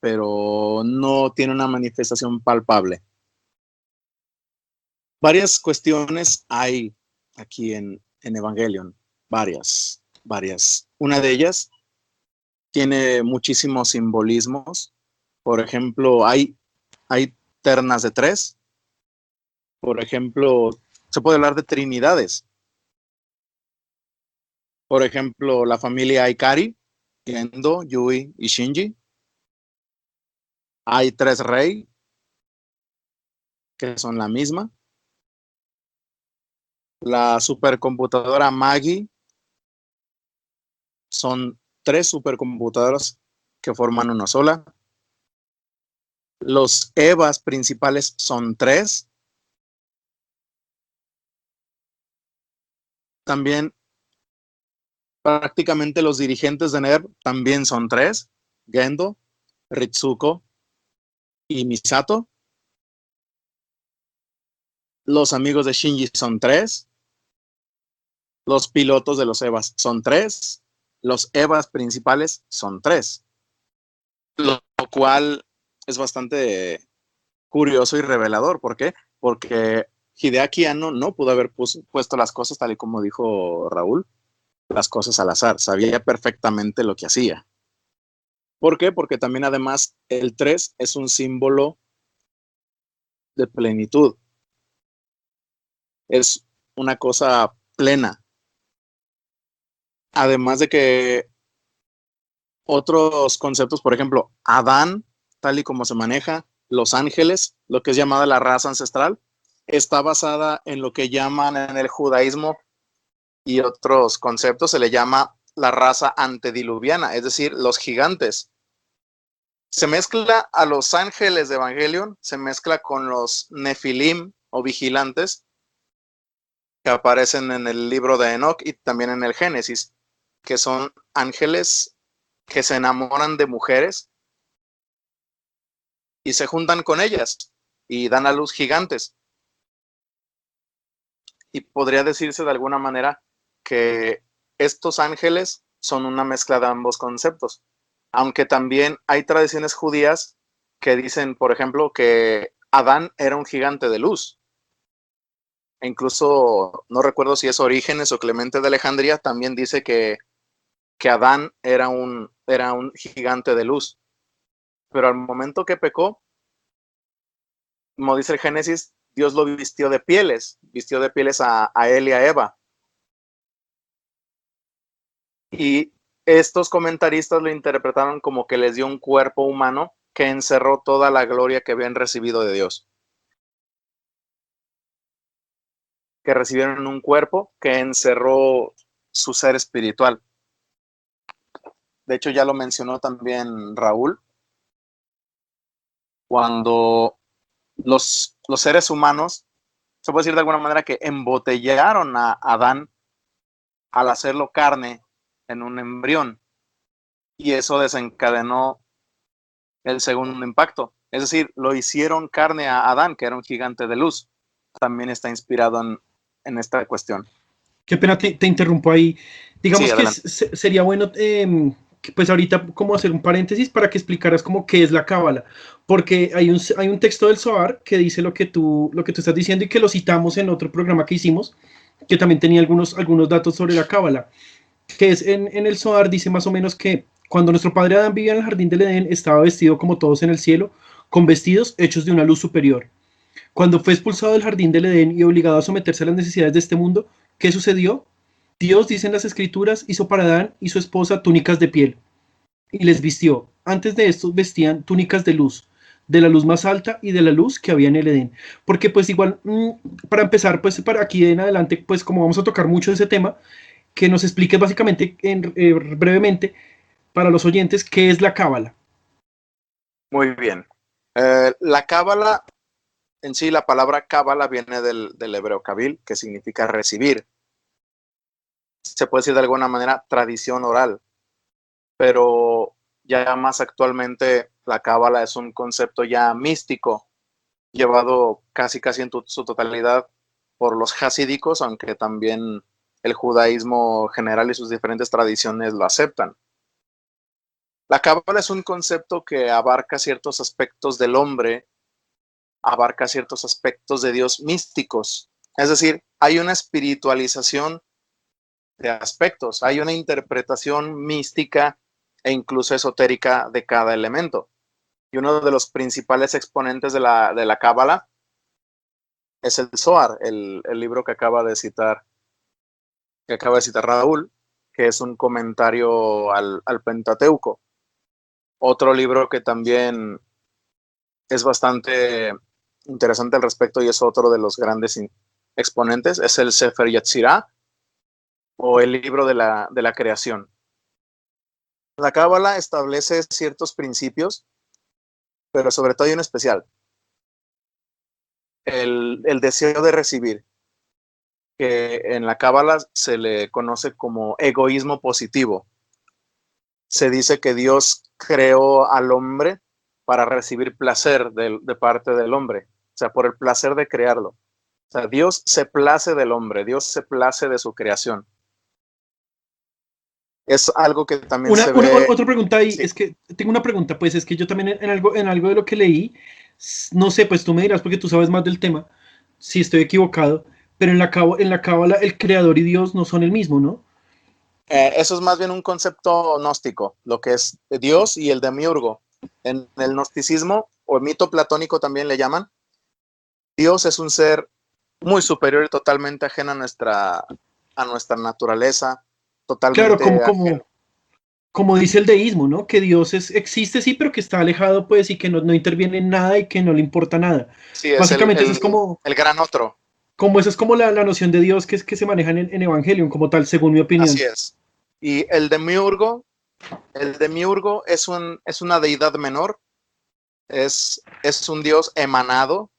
pero no tiene una manifestación palpable. Varias cuestiones hay aquí en Evangelion, varias. Una de ellas tiene muchísimos simbolismos. Por ejemplo, hay ternas de 3, Por ejemplo, se puede hablar de trinidades. Por ejemplo, la familia Ikari, Gendo, Yui y Shinji. Hay 3 Rei, que son la misma. La supercomputadora Maggie, son 3 supercomputadoras que forman una sola. Los EVAs principales son 3. También prácticamente los dirigentes de NERV también son 3. Gendo, Ritsuko y Misato. Los amigos de Shinji son 3. Los pilotos de los EVAs son 3. Los EVAs principales son 3. Lo cual es bastante curioso y revelador. ¿Por qué? Porque Hideaki Anno no pudo haber puesto las cosas tal y como dijo Raúl, las cosas al azar. Sabía perfectamente lo que hacía. ¿Por qué? Porque también además el 3 es un símbolo de plenitud. Es una cosa plena. Además de que otros conceptos, por ejemplo, Adán, tal y como se maneja, los ángeles, lo que es llamada la raza ancestral, está basada en lo que llaman en el judaísmo y otros conceptos, se le llama la raza antediluviana, es decir, los gigantes. Se mezcla a los ángeles de Evangelion, se mezcla con los nefilim o vigilantes que aparecen en el libro de Enoch y también en el Génesis, que son ángeles que se enamoran de mujeres y se juntan con ellas y dan a luz gigantes. Y podría decirse de alguna manera que estos ángeles son una mezcla de ambos conceptos. Aunque también hay tradiciones judías que dicen, por ejemplo, que Adán era un gigante de luz. E incluso, no recuerdo si es Orígenes o Clemente de Alejandría, también dice que Adán era un gigante de luz. Pero al momento que pecó, como dice el Génesis, Dios lo vistió de pieles a él y a Eva. Y estos comentaristas lo interpretaron como que les dio un cuerpo humano que encerró toda la gloria que habían recibido de Dios. Que recibieron un cuerpo que encerró su ser espiritual. De hecho, ya lo mencionó también Raúl, cuando los seres humanos, se puede decir de alguna manera que embotellaron a Adán al hacerlo carne en un embrión, y eso desencadenó el segundo impacto. Es decir, lo hicieron carne a Adán, que era un gigante de luz. También está inspirado en esta cuestión. Qué pena te interrumpo ahí. Digamos Sí, que adelante. sería bueno, pues ahorita como hacer un paréntesis para que explicaras como qué es la cábala, porque hay un texto del Zohar que dice lo que tú estás diciendo y que lo citamos en otro programa que hicimos, que también tenía algunos datos sobre la cábala, que es en el Zohar dice más o menos que cuando nuestro padre Adán vivía en el jardín del Edén estaba vestido como todos en el cielo, con vestidos hechos de una luz superior. Cuando fue expulsado del jardín del Edén y obligado a someterse a las necesidades de este mundo, ¿qué sucedió? Dios, dicen las escrituras, hizo para Adán y su esposa túnicas de piel y les vistió. Antes de esto vestían túnicas de la luz más alta y de la luz que había en el Edén. Porque pues igual, para empezar, pues para aquí en adelante, pues como vamos a tocar mucho ese tema, que nos expliques básicamente, brevemente, para los oyentes, qué es la cábala. Muy bien. La cábala, en sí, la palabra cábala viene del hebreo kabil, que significa recibir. Se puede decir de alguna manera tradición oral, pero ya más actualmente la cábala es un concepto ya místico, llevado casi en su totalidad por los hasídicos, aunque también el judaísmo general y sus diferentes tradiciones lo aceptan. La cábala es un concepto que abarca ciertos aspectos del hombre, abarca ciertos aspectos de Dios místicos. Es decir, hay una espiritualización de aspectos, hay una interpretación mística e incluso esotérica de cada elemento. Y uno de los principales exponentes de la cábala es el Zohar, el libro que acaba de citar Raúl, que es un comentario al Pentateuco. Otro libro que también es bastante interesante al respecto y es otro de los grandes exponentes, es el Sefer Yetzirah, o el libro de la creación. La Cábala establece ciertos principios, pero sobre todo hay un especial. El deseo de recibir, que en la Cábala se le conoce como egoísmo positivo. Se dice que Dios creó al hombre para recibir placer de parte del hombre, o sea, por el placer de crearlo. O sea, Dios se place del hombre, Dios se place de su creación. Es algo que también se ve. Otra pregunta ahí, Sí. es que tengo una pregunta, pues es que yo también en algo de lo que leí, no sé, pues tú me dirás porque tú sabes más del tema, si estoy equivocado, pero en la Cábala el creador y Dios no son el mismo, ¿no? Eso es más bien un concepto gnóstico, lo que es Dios y el demiurgo. En el gnosticismo, o mito platónico también le llaman, Dios es un ser muy superior y totalmente ajeno a nuestra naturaleza, Claro, totalmente ajeno. como dice el deísmo, ¿no? Que Dios existe, sí, pero que está alejado, pues, y que no interviene en nada y que no le importa nada. Sí, es Básicamente eso es el gran otro. como esa es como la noción de Dios que se maneja en Evangelion como tal, según mi Así opinión. es. Y el demiurgo es una deidad menor, es un dios emanado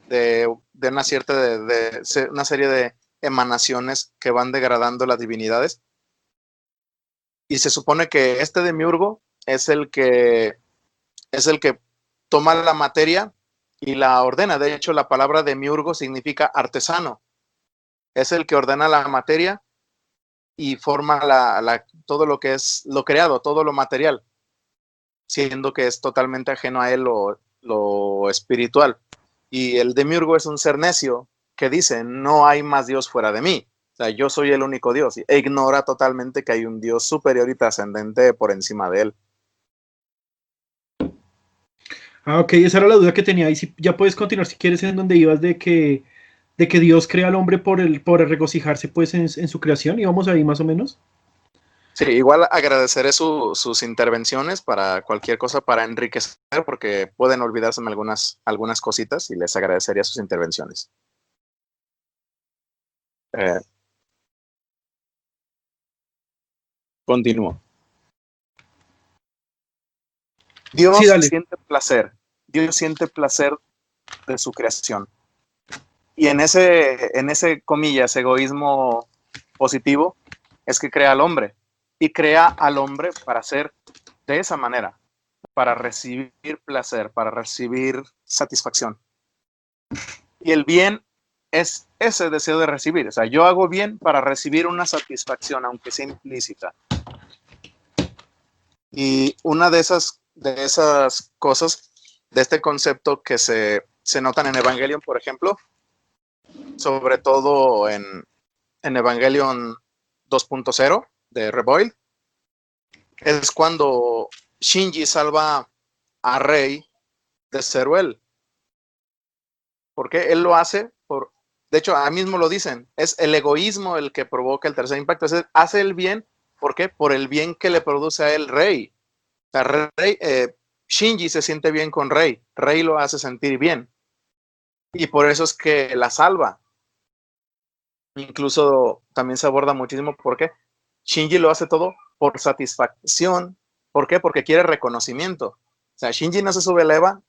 de una una serie de emanaciones que van degradando las divinidades. Y se supone que este demiurgo es el que toma la materia y la ordena. De hecho, la palabra demiurgo significa artesano. Es el que ordena la materia y forma todo lo que es lo creado, todo lo material, siendo que es totalmente ajeno a él lo espiritual. Y el demiurgo es un ser necio que dice, no hay más Dios fuera de mí. O sea, yo soy el único Dios. E ignora totalmente que hay un Dios superior y trascendente por encima de él. Ah, ok, esa era la duda que tenía. Y si, ya puedes continuar si quieres en donde ibas de que Dios crea al hombre por el regocijarse pues en su creación. Y vamos ahí más o menos. Sí, igual agradeceré sus intervenciones para cualquier cosa, para enriquecer, porque pueden olvidarse algunas cositas y les agradecería sus intervenciones. Continúo. Sí, Dios dale. siente placer de su creación. Y en ese comillas, egoísmo positivo, es que crea al hombre. Y crea al hombre para ser de esa manera, para recibir placer, para recibir satisfacción. Y el bien es ese deseo de recibir. O sea, yo hago bien para recibir una satisfacción, aunque sea implícita. Y una de esas cosas, de este concepto que se notan en Evangelion, por ejemplo, sobre todo en Evangelion 2.0 de Revoil, es cuando Shinji salva a Rei de Zeruel. Porque él lo hace de hecho, ahí mismo lo dicen, es el egoísmo el que provoca el tercer impacto. Es decir, hace el bien, ¿por qué? Por el bien que le produce a él Rei. O sea, Shinji se siente bien con Rei. Rei lo hace sentir bien. Y por eso es que la salva. Incluso también se aborda muchísimo por qué. Shinji lo hace todo por satisfacción. ¿Por qué? Porque quiere reconocimiento. O sea, Shinji no se sube a la Eva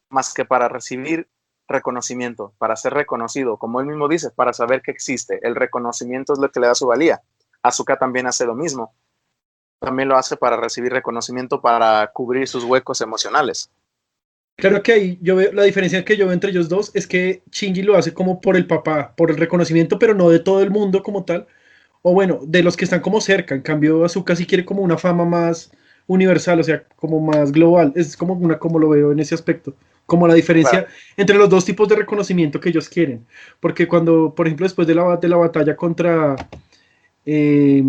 más que para recibir reconocimiento, para ser reconocido, como él mismo dice, para saber que existe. El reconocimiento es lo que le da su valía. Asuka también hace lo mismo. También lo hace para recibir reconocimiento, para cubrir sus huecos emocionales. Claro que ahí yo veo, la diferencia que yo veo entre ellos dos es que Shinji lo hace como por el papá, por el reconocimiento, pero no de todo el mundo como tal. O bueno, de los que están como cerca. En cambio, Asuka sí quiere como una fama más universal, o sea, como más global. Es como como lo veo en ese aspecto. Como la diferencia Claro. entre los dos tipos de reconocimiento que ellos quieren. Porque cuando, por ejemplo, después de la batalla eh,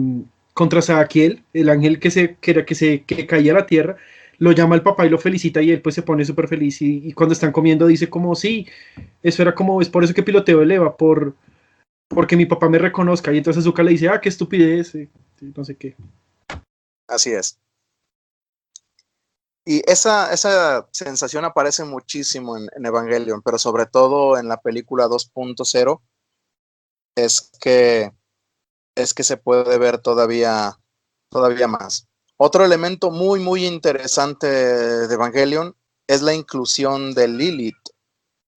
contra Sadakiel, el ángel que caía a la tierra, lo llama al papá y lo felicita y él pues se pone súper feliz y cuando están comiendo dice como sí, Eso era como, es por eso que piloteo el EVA, porque mi papá me reconozca. Y entonces Zuka le dice, qué estupidez, no sé qué. Así es. Y esa sensación aparece muchísimo en Evangelion, pero sobre todo en la película 2.0 es que se puede ver todavía más. Otro elemento muy, muy interesante de Evangelion es la inclusión de Lilith.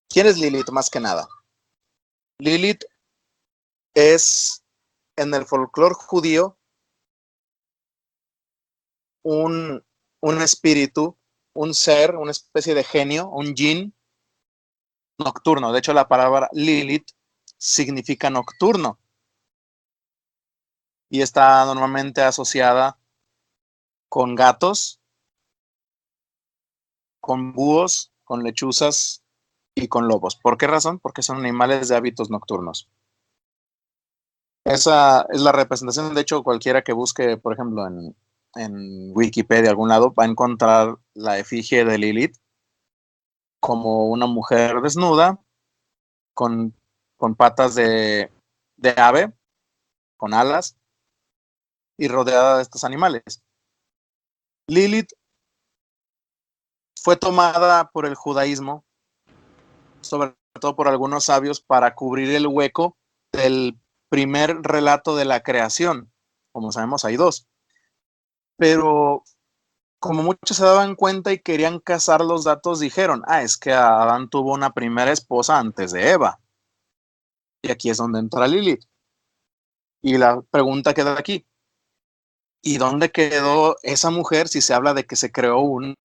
¿Quién es Lilith más que nada? Lilith es, en el folclore judío, un espíritu, un ser, una especie de genio, un jin nocturno. De hecho, la palabra Lilith significa nocturno y está normalmente asociada con gatos, con búhos, con lechuzas y con lobos. ¿Por qué razón? Porque son animales de hábitos nocturnos. Esa es la representación. De hecho, cualquiera que busque, por ejemplo, en Wikipedia, algún lado, va a encontrar la efigie de Lilith como una mujer desnuda con patas de ave, con alas y rodeada de estos animales. Lilith fue tomada por el judaísmo, sobre todo por algunos sabios, para cubrir el hueco del primer relato de la creación. Como sabemos, hay dos. Pero como muchos se daban cuenta y querían cazar los datos, dijeron, es que Adán tuvo una primera esposa antes de Eva. Y aquí es donde entra Lilith. Y la pregunta queda aquí. ¿Y dónde quedó esa mujer si se habla de que se creó una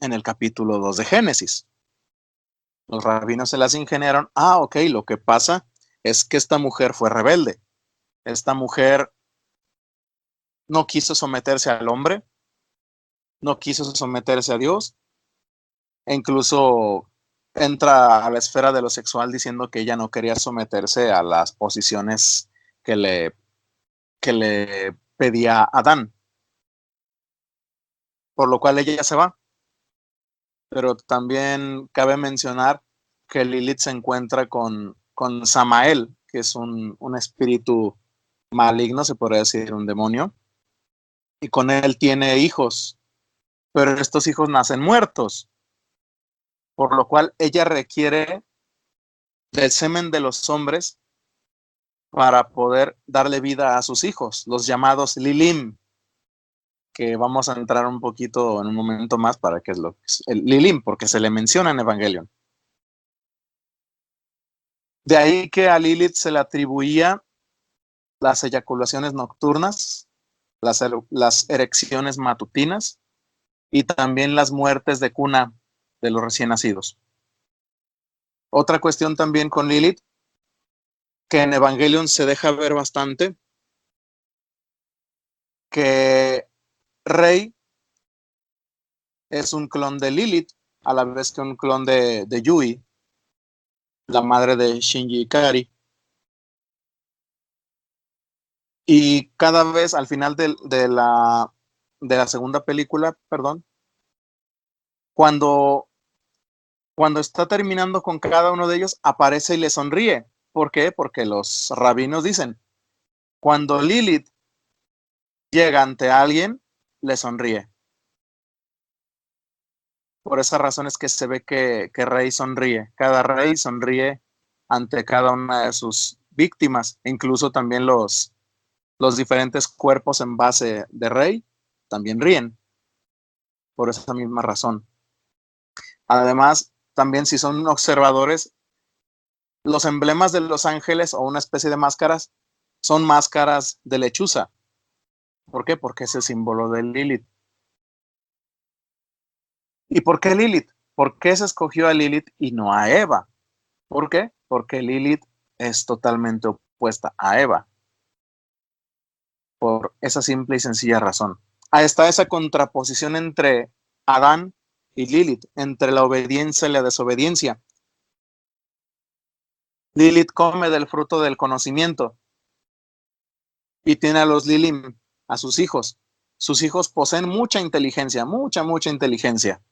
en el capítulo 2 de Génesis? Los rabinos se las ingeniaron. Ok, lo que pasa es que esta mujer fue rebelde. Esta mujer no quiso someterse al hombre, no quiso someterse a Dios, e incluso entra a la esfera de lo sexual diciendo que ella no quería someterse a las posiciones que le pedía Adán, por lo cual ella ya se va. Pero también cabe mencionar que Lilith se encuentra con Samael, que es un espíritu maligno, se podría decir, un demonio, y con él tiene hijos, pero estos hijos nacen muertos, por lo cual ella requiere del semen de los hombres para poder darle vida a sus hijos, los llamados Lilim, que vamos a entrar un poquito en un momento más para qué es lo que es el Lilim, porque se le menciona en Evangelion. De ahí que a Lilith se le atribuía las eyaculaciones nocturnas, las erecciones matutinas y también las muertes de cuna de los recién nacidos. Otra cuestión también con Lilith, que en Evangelion se deja ver bastante, que Rey es un clon de Lilith, a la vez que un clon de Yui, la madre de Shinji Ikari. Y cada vez al final de la segunda película, perdón, cuando está terminando con cada uno de ellos, aparece y le sonríe. ¿Por qué? Porque los rabinos dicen, cuando Lilith llega ante alguien, le sonríe. Por esa razón es que se ve que Rey sonríe. Cada Rey sonríe ante cada una de sus víctimas. Incluso también los diferentes cuerpos en base de Rey también ríen. Por esa misma razón. Además, también si son observadores, los emblemas de los ángeles o una especie de máscaras son máscaras de lechuza. ¿Por qué? Porque es el símbolo de Lilith. ¿Y por qué Lilith? ¿Por qué se escogió a Lilith y no a Eva? ¿Por qué? Porque Lilith es totalmente opuesta a Eva. Por esa simple y sencilla razón. Ahí está esa contraposición entre Adán y Lilith, entre la obediencia y la desobediencia. Lilith come del fruto del conocimiento y tiene a los Lilim, a sus hijos. Sus hijos poseen mucha inteligencia, mucha inteligencia.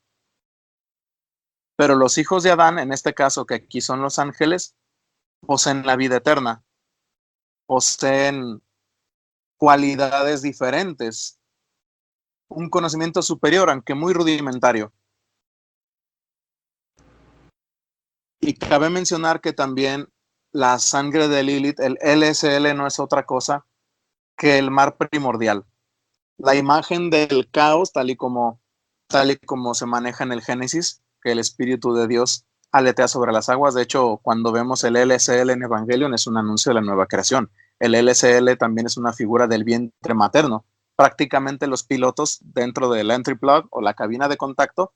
Pero los hijos de Adán, en este caso que aquí son los ángeles, poseen la vida eterna, poseen cualidades diferentes, un conocimiento superior, aunque muy rudimentario. Y cabe mencionar que también la sangre de Lilith, el LSL, no es otra cosa que el mar primordial. La imagen del caos, tal y como se maneja en el Génesis, que el Espíritu de Dios aletea sobre las aguas. De hecho, cuando vemos el LSL en Evangelion, es un anuncio de la nueva creación. El LSL también es una figura del vientre materno. Prácticamente los pilotos dentro del entry plug o la cabina de contacto,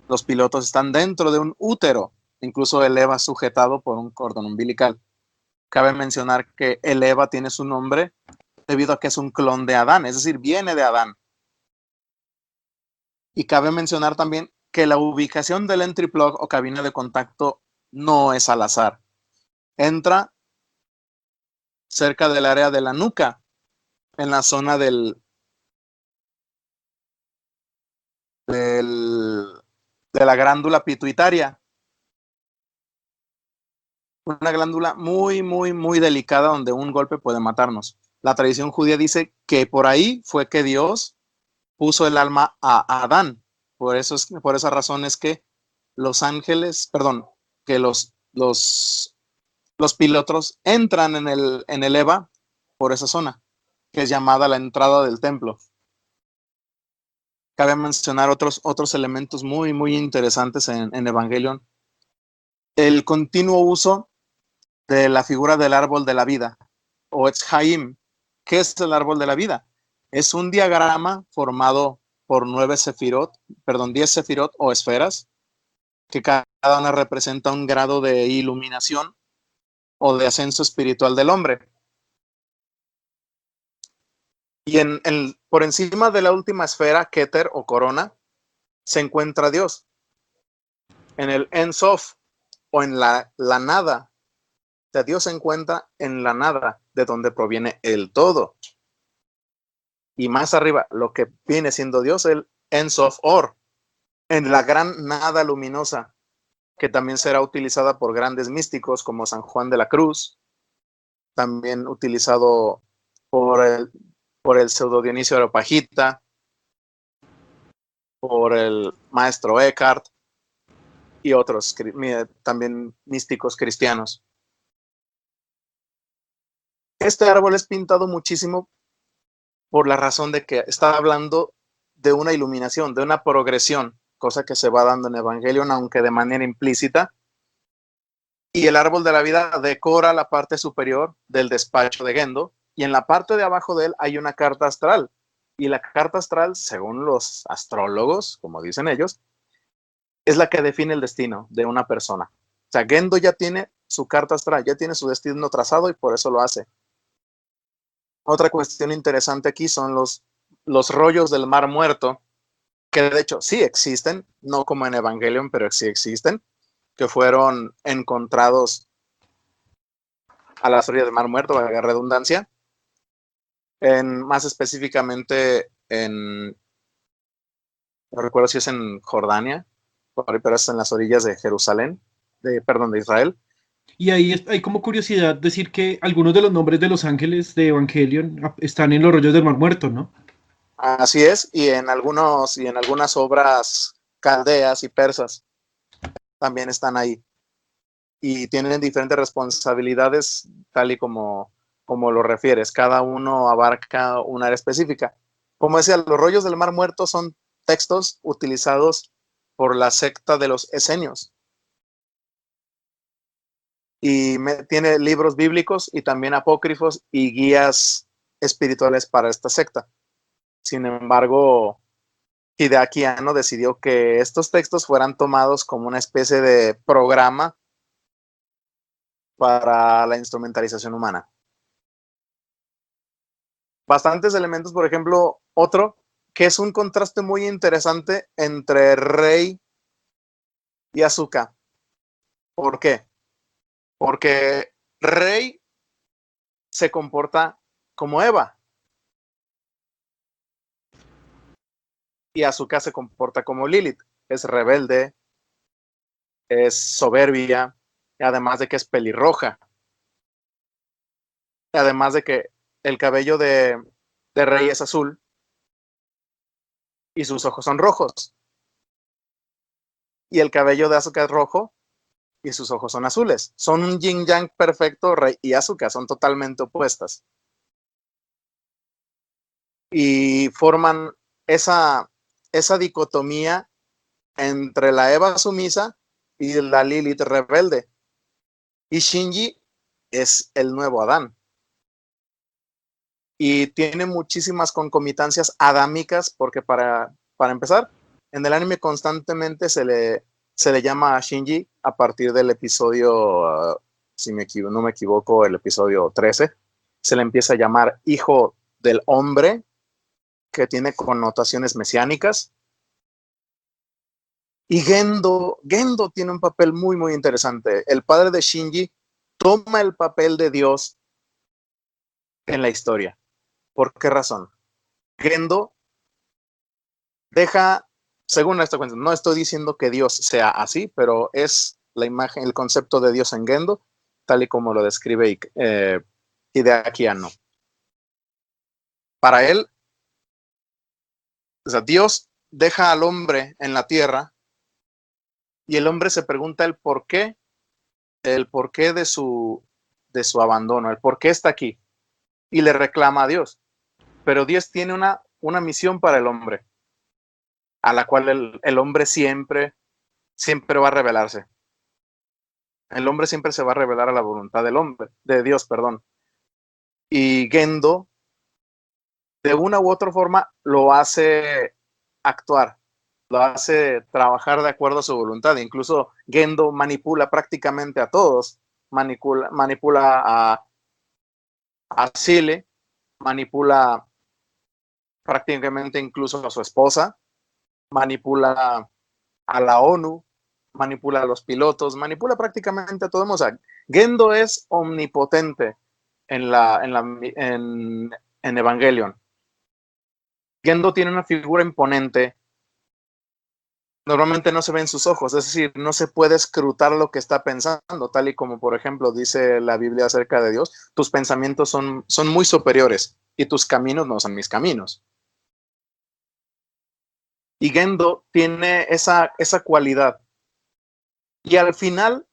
los pilotos están dentro de un útero, incluso el Eva sujetado por un cordón umbilical. Cabe mencionar que el Eva tiene su nombre debido a que es un clon de Adán, es decir, viene de Adán. Y cabe mencionar también que la ubicación del entry plug o cabina de contacto no es al azar. Entra cerca del área de la nuca, en la zona de la glándula pituitaria. Una glándula muy, muy, muy delicada donde un golpe puede matarnos. La tradición judía dice que por ahí fue que Dios puso el alma a Adán. Por esa razón es que los ángeles, perdón, que los pilotos entran en el Eva por esa zona, que es llamada la entrada del templo. Cabe mencionar otros elementos muy, muy interesantes en Evangelion. El continuo uso de la figura del árbol de la vida, o Etz Haim. ¿Qué es el árbol de la vida? Es un diagrama formado por 10 sefirot o esferas, que cada una representa un grado de iluminación o de ascenso espiritual del hombre. Y por encima de la última esfera, Keter o corona, se encuentra Dios. En el En Sof o en la nada. O sea, Dios se encuentra en la nada, de donde proviene el todo. Y más arriba, lo que viene siendo Dios, el En Sof Or, en la gran nada luminosa, que también será utilizada por grandes místicos como San Juan de la Cruz, también utilizado por el pseudo Dionisio Areopagita, por el maestro Eckhart y otros también místicos cristianos. Este árbol es pintado muchísimo por la razón de que está hablando de una iluminación, de una progresión, cosa que se va dando en Evangelion, aunque de manera implícita. Y el árbol de la vida decora la parte superior del despacho de Gendo, y en la parte de abajo de él hay una carta astral. Y la carta astral, según los astrólogos, como dicen ellos, es la que define el destino de una persona. O sea, Gendo ya tiene su carta astral, ya tiene su destino trazado y por eso lo hace. Otra cuestión interesante aquí son los rollos del Mar Muerto, que de hecho sí existen, no como en Evangelion, pero sí existen, que fueron encontrados a la orilla del Mar Muerto, valga la redundancia, más específicamente no recuerdo si es en Jordania, pero es en las orillas de Jerusalén, de Israel. Y ahí hay como curiosidad decir que algunos de los nombres de los ángeles de Evangelion están en los rollos del Mar Muerto, ¿no? Así es, y en algunas obras caldeas y persas también están ahí. Y tienen diferentes responsabilidades, tal y como lo refieres. Cada uno abarca un área específica. Como decía, los rollos del Mar Muerto son textos utilizados por la secta de los esenios. Y tiene libros bíblicos y también apócrifos y guías espirituales para esta secta. Sin embargo, Hideaki Anno decidió que estos textos fueran tomados como una especie de programa para la instrumentalización humana. Bastantes elementos, por ejemplo, otro que es un contraste muy interesante entre Rei y Asuka. ¿Por qué? Porque Rei se comporta como Eva y Asuka se comporta como Lilith. Es rebelde, es soberbia, además de que es pelirroja, además de que el cabello de Rey es azul y sus ojos son rojos, y el cabello de Asuka es rojo y sus ojos son azules. Son un yin yang perfecto. Rey y Asuka son totalmente opuestas y forman esa dicotomía entre la Eva sumisa y la Lilith rebelde. Y Shinji es el nuevo Adán. Y tiene muchísimas concomitancias adámicas, porque para empezar, en el anime constantemente se le llama a Shinji a partir del episodio, si no me equivoco, el episodio 13, se le empieza a llamar hijo del hombre, que tiene connotaciones mesiánicas. Y Gendo tiene un papel muy, muy interesante. El padre de Shinji toma el papel de Dios en la historia. ¿Por qué razón? Gendo deja, según esta cuenta, no estoy diciendo que Dios sea así, pero es la imagen, el concepto de Dios en Gendo, tal y como lo describe Hideaki Anno. Para él, o sea, Dios deja al hombre en la tierra y el hombre se pregunta el porqué de su abandono, el por qué está aquí, y le reclama a Dios. Pero Dios tiene una misión para el hombre, a la cual el hombre siempre va a rebelarse. El hombre siempre se va a rebelar a la voluntad de Dios, perdón. Y Gendo, de una u otra forma, lo hace actuar, lo hace trabajar de acuerdo a su voluntad. Incluso Gendo manipula prácticamente a todos. Manipula a Sile, manipula prácticamente incluso a su esposa, manipula a la ONU, manipula a los pilotos, manipula prácticamente a todo el mundo. O sea, Gendo es omnipotente en Evangelion. Gendo tiene una figura imponente. Normalmente no se ven sus ojos, es decir, no se puede escrutar lo que está pensando, tal y como, por ejemplo, dice la Biblia acerca de Dios: tus pensamientos son muy superiores y tus caminos no son mis caminos. Y Gendo tiene esa cualidad. Y al final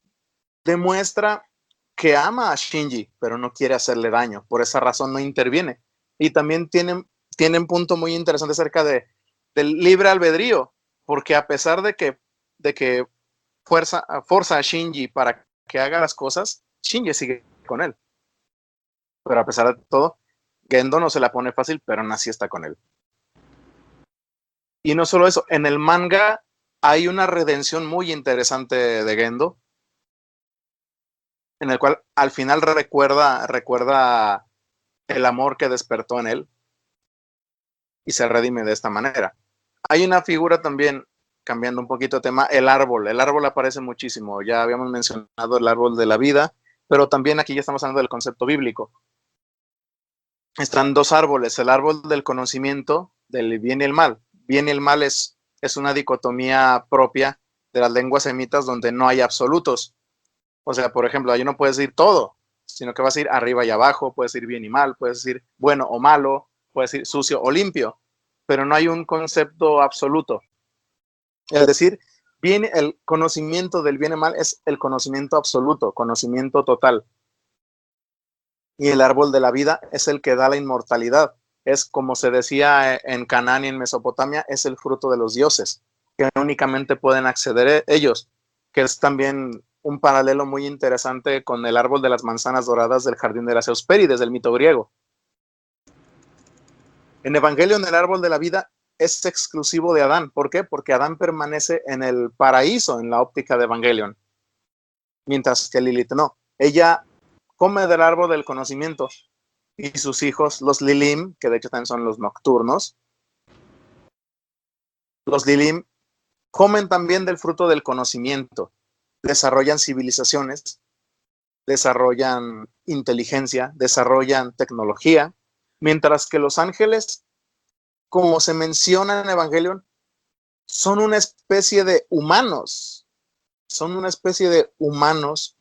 demuestra que ama a Shinji, pero no quiere hacerle daño. Por esa razón no interviene. Y también tienen un punto muy interesante acerca del libre albedrío, porque a pesar de que forza a Shinji para que haga las cosas, Shinji sigue con él. Pero a pesar de todo, Gendo no se la pone fácil, pero aún así está con él. Y no solo eso, en el manga hay una redención muy interesante de Gendo, en el cual al final recuerda el amor que despertó en él y se redime de esta manera. Hay una figura también, cambiando un poquito de tema, el árbol aparece muchísimo. Ya habíamos mencionado el árbol de la vida, pero también aquí ya estamos hablando del concepto bíblico. Están dos árboles: el árbol del conocimiento del bien y el mal. Bien y el mal es una dicotomía propia de las lenguas semitas, donde no hay absolutos. O sea, por ejemplo, ahí no puedes decir todo, sino que vas a ir arriba y abajo, puedes decir bien y mal, puedes decir bueno o malo, puedes decir sucio o limpio, pero no hay un concepto absoluto. Es decir, el conocimiento del bien y mal es el conocimiento absoluto, conocimiento total. Y el árbol de la vida es el que da la inmortalidad. Es, como se decía en Canaán y en Mesopotamia, es el fruto de los dioses, que únicamente pueden acceder ellos, que es también un paralelo muy interesante con el árbol de las manzanas doradas del jardín de las Hespérides, del mito griego. En Evangelion, el árbol de la vida es exclusivo de Adán. ¿Por qué? Porque Adán permanece en el paraíso en la óptica de Evangelion, mientras que Lilith no. Ella come del árbol del conocimiento, y sus hijos, los Lilim, que de hecho también son los nocturnos, los Lilim comen también del fruto del conocimiento, desarrollan civilizaciones, desarrollan inteligencia, desarrollan tecnología, mientras que los ángeles, como se menciona en Evangelion, son una especie de humanos, son una especie de humanos,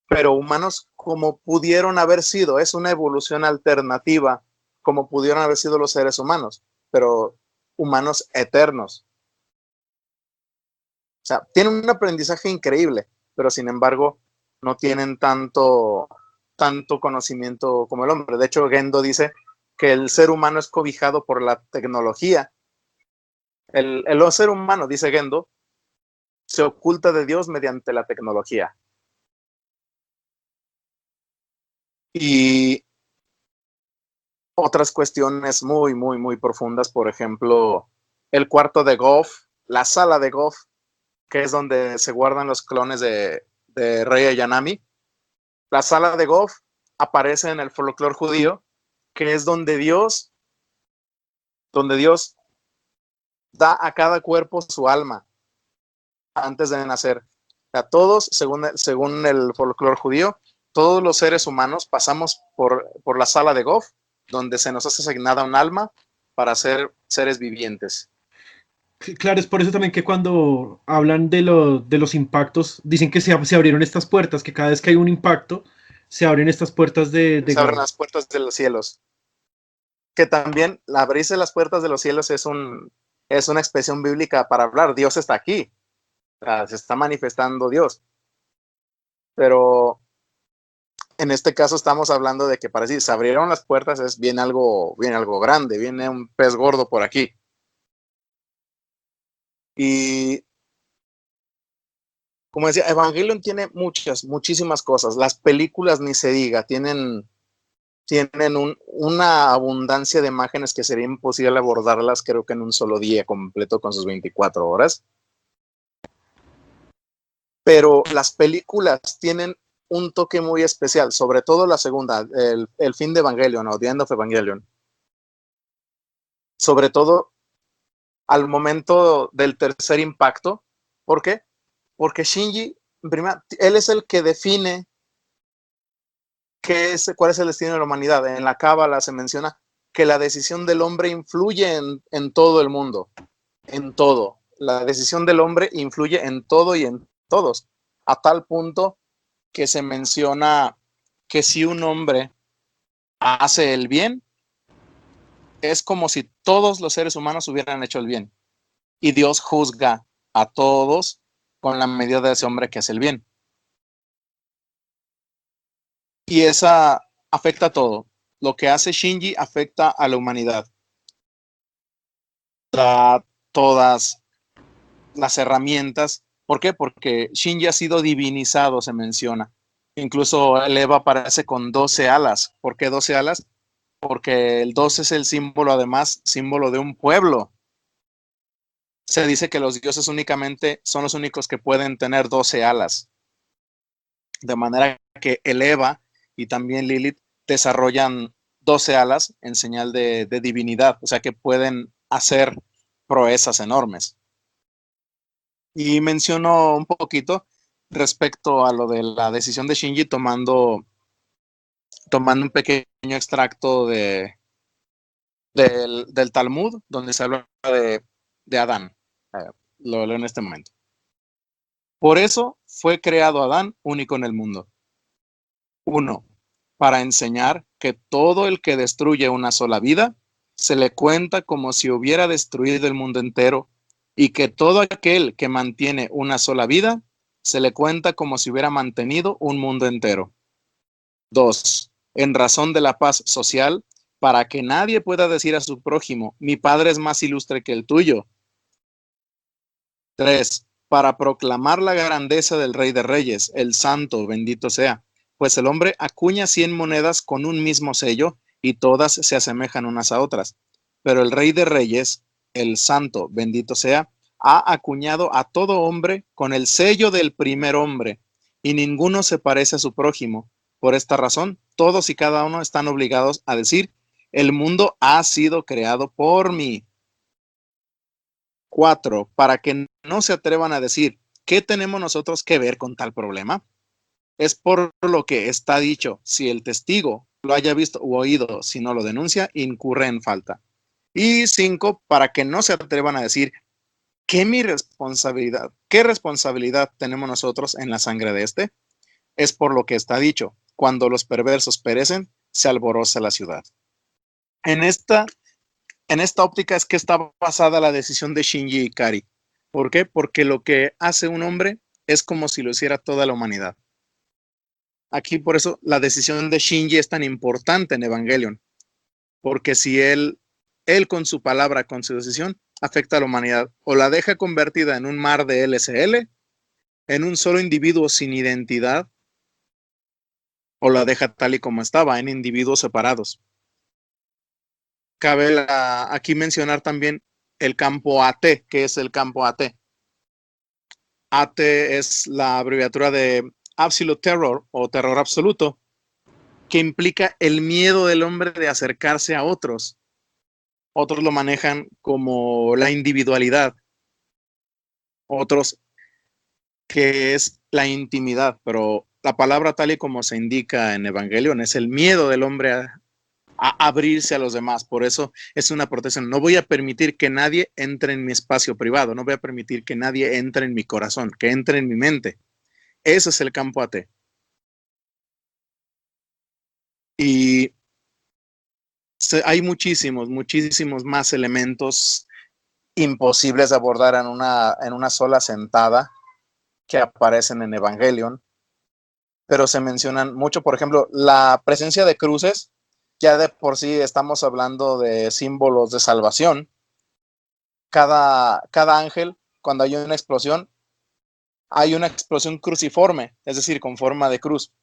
pero humanos como pudieron haber sido, es una evolución alternativa, como pudieron haber sido los seres humanos, pero humanos eternos. O sea, tienen un aprendizaje increíble, pero sin embargo no tienen tanto conocimiento como el hombre. De hecho, Gendo dice que el ser humano es cobijado por la tecnología. El ser humano, dice Gendo, se oculta de Dios mediante la tecnología. Y otras cuestiones muy, muy, muy profundas, por ejemplo, el cuarto de Goff, la sala de Goff, que es donde se guardan los clones de Rey Ayanami. La sala de Goff aparece en el folclore judío, que es donde Dios da a cada cuerpo su alma antes de nacer. O sea, todos, según el folclore judío, todos los seres humanos pasamos por la sala de Goff, donde se nos hace asignada un alma para ser seres vivientes. Claro, es por eso también que cuando hablan de los impactos, dicen que se abrieron estas puertas, que cada vez que hay un impacto, se abren estas puertas Se abren las puertas de los cielos. Que también abrirse las puertas de los cielos es una expresión bíblica para hablar. Dios está aquí. O sea, se está manifestando Dios. Pero en este caso estamos hablando de que para decir se abrieron las puertas, viene algo grande, viene un pez gordo por aquí. Y como decía, Evangelion tiene muchísimas cosas. Las películas ni se diga, tienen una abundancia de imágenes que sería imposible abordarlas, creo que en un solo día completo con sus 24 horas. Pero las películas tienen un toque muy especial, sobre todo la segunda, el fin de Evangelion o The End of Evangelion. Sobre todo al momento del tercer impacto. ¿Por qué? Porque Shinji, él es el que define cuál es el destino de la humanidad. En la Cábala se menciona que la decisión del hombre influye en todo el mundo, en todo. La decisión del hombre influye en todo y en todos, a tal punto que se menciona que si un hombre hace el bien, es como si todos los seres humanos hubieran hecho el bien. Y Dios juzga a todos con la medida de ese hombre que hace el bien. Y esa afecta a todo. Lo que hace Shinji afecta a la humanidad. Da todas las herramientas. ¿Por qué? Porque Shinji ha sido divinizado, se menciona. Incluso el Eva aparece con 12 alas. ¿Por qué 12 alas? Porque el 12 es el símbolo, además, símbolo de un pueblo. Se dice que los dioses únicamente son los únicos que pueden tener 12 alas. De manera que el Eva y también Lilith desarrollan 12 alas en señal de divinidad, o sea que pueden hacer proezas enormes. Y menciono un poquito respecto a lo de la decisión de Shinji tomando un pequeño extracto del Talmud, donde se habla de Adán. Lo leo en este momento. Por eso fue creado Adán único en el mundo. 1. Para enseñar que todo el que destruye una sola vida se le cuenta como si hubiera destruido el mundo entero, y que todo aquel que mantiene una sola vida se le cuenta como si hubiera mantenido un mundo entero. 2. En razón de la paz social, para que nadie pueda decir a su prójimo, mi padre es más ilustre que el tuyo. 3. Para proclamar la grandeza del Rey de Reyes, el Santo, bendito sea, pues el hombre acuña 100 monedas con un mismo sello y todas se asemejan unas a otras. Pero el Rey de Reyes, el Santo, bendito sea, ha acuñado a todo hombre con el sello del primer hombre, y ninguno se parece a su prójimo. Por esta razón, todos y cada uno están obligados a decir, el mundo ha sido creado por mí. 4. Para que no se atrevan a decir, ¿qué tenemos nosotros que ver con tal problema? Es por lo que está dicho, si el testigo lo haya visto u oído, si no lo denuncia, incurre en falta. Y 5, para que no se atrevan a decir, ¿Qué mi responsabilidad? ¿Qué responsabilidad tenemos nosotros en la sangre de este? Es por lo que está dicho, cuando los perversos perecen, se alboroza la ciudad. En esta óptica es que está basada la decisión de Shinji Ikari. ¿Por qué? Porque lo que hace un hombre es como si lo hiciera toda la humanidad. Aquí por eso la decisión de Shinji es tan importante en Evangelion, porque si él con su palabra, con su decisión, afecta a la humanidad, o la deja convertida en un mar de LSL, en un solo individuo sin identidad, o la deja tal y como estaba, en individuos separados. Cabe aquí mencionar también el campo AT. ¿Qué es el campo AT? AT es la abreviatura de Absolute Terror o terror absoluto, que implica el miedo del hombre de acercarse a otros. Otros lo manejan como la individualidad, otros que es la intimidad, pero la palabra tal y como se indica en Evangelion es el miedo del hombre a abrirse a los demás. Por eso es una protección. No voy a permitir que nadie entre en mi espacio privado, no voy a permitir que nadie entre en mi corazón, que entre en mi mente. Ese es el campo AT. Y hay muchísimos más elementos imposibles de abordar en una sola sentada que aparecen en Evangelion, pero se mencionan mucho. Por ejemplo, la presencia de cruces. Ya de por sí estamos hablando de símbolos de salvación. Cada ángel, cuando hay una explosión cruciforme, es decir, con forma de cruz.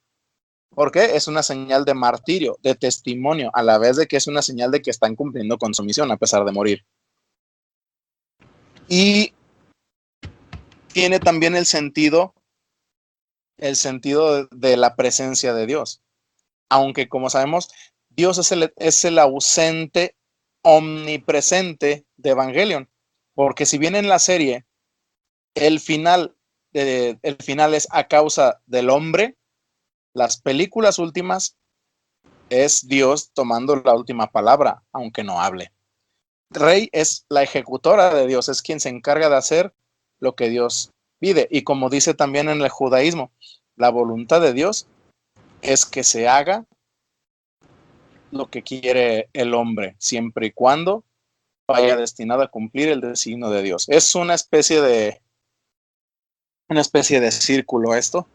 ¿Por qué? Es una señal de martirio, de testimonio, a la vez de que es una señal de que están cumpliendo con su misión a pesar de morir. Y tiene también el sentido de la presencia de Dios. Aunque, como sabemos, Dios es el ausente omnipresente de Evangelion. Porque si bien en la serie el final es a causa del hombre, las películas últimas es Dios tomando la última palabra, aunque no hable. Rey es la ejecutora de Dios, es quien se encarga de hacer lo que Dios pide. Y como dice también en el judaísmo, la voluntad de Dios es que se haga lo que quiere el hombre, siempre y cuando vaya destinado a cumplir el designio de Dios. Es una especie de círculo esto,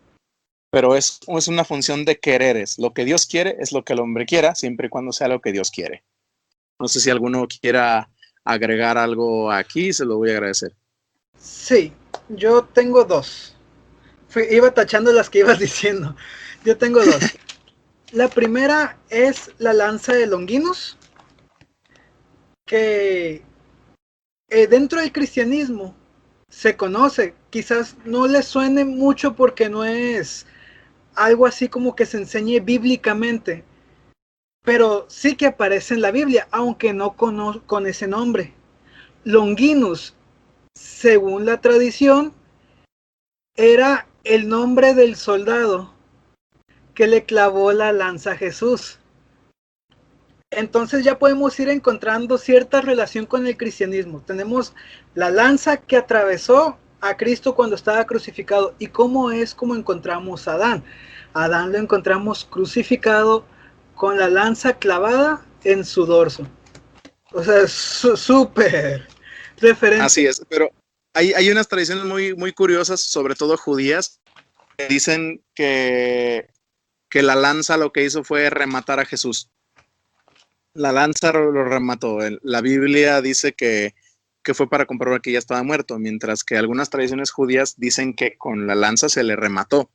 pero es una función de quereres. Lo que Dios quiere es lo que el hombre quiera, siempre y cuando sea lo que Dios quiere. No sé si alguno quiera agregar algo aquí, se lo voy a agradecer. Sí, yo tengo dos. Iba tachando las que ibas diciendo. Yo tengo dos. La primera es la lanza de Longinus, que dentro del cristianismo se conoce. Quizás no le suene mucho porque no es algo así como que se enseñe bíblicamente, pero sí que aparece en la Biblia, aunque no con ese nombre. Longinus, según la tradición, era el nombre del soldado que le clavó la lanza a Jesús. Entonces ya podemos ir encontrando cierta relación con el cristianismo. Tenemos la lanza que atravesó a Cristo cuando estaba crucificado. ¿Y cómo es como encontramos a Adán? Adán lo encontramos crucificado con la lanza clavada en su dorso. O sea, es súper referente. Así es, pero hay unas tradiciones muy curiosas, sobre todo judías, que dicen que la lanza lo que hizo fue rematar a Jesús. La lanza lo remató. La Biblia dice que fue para comprobar que ya estaba muerto, mientras que algunas tradiciones judías dicen que con la lanza se le remató.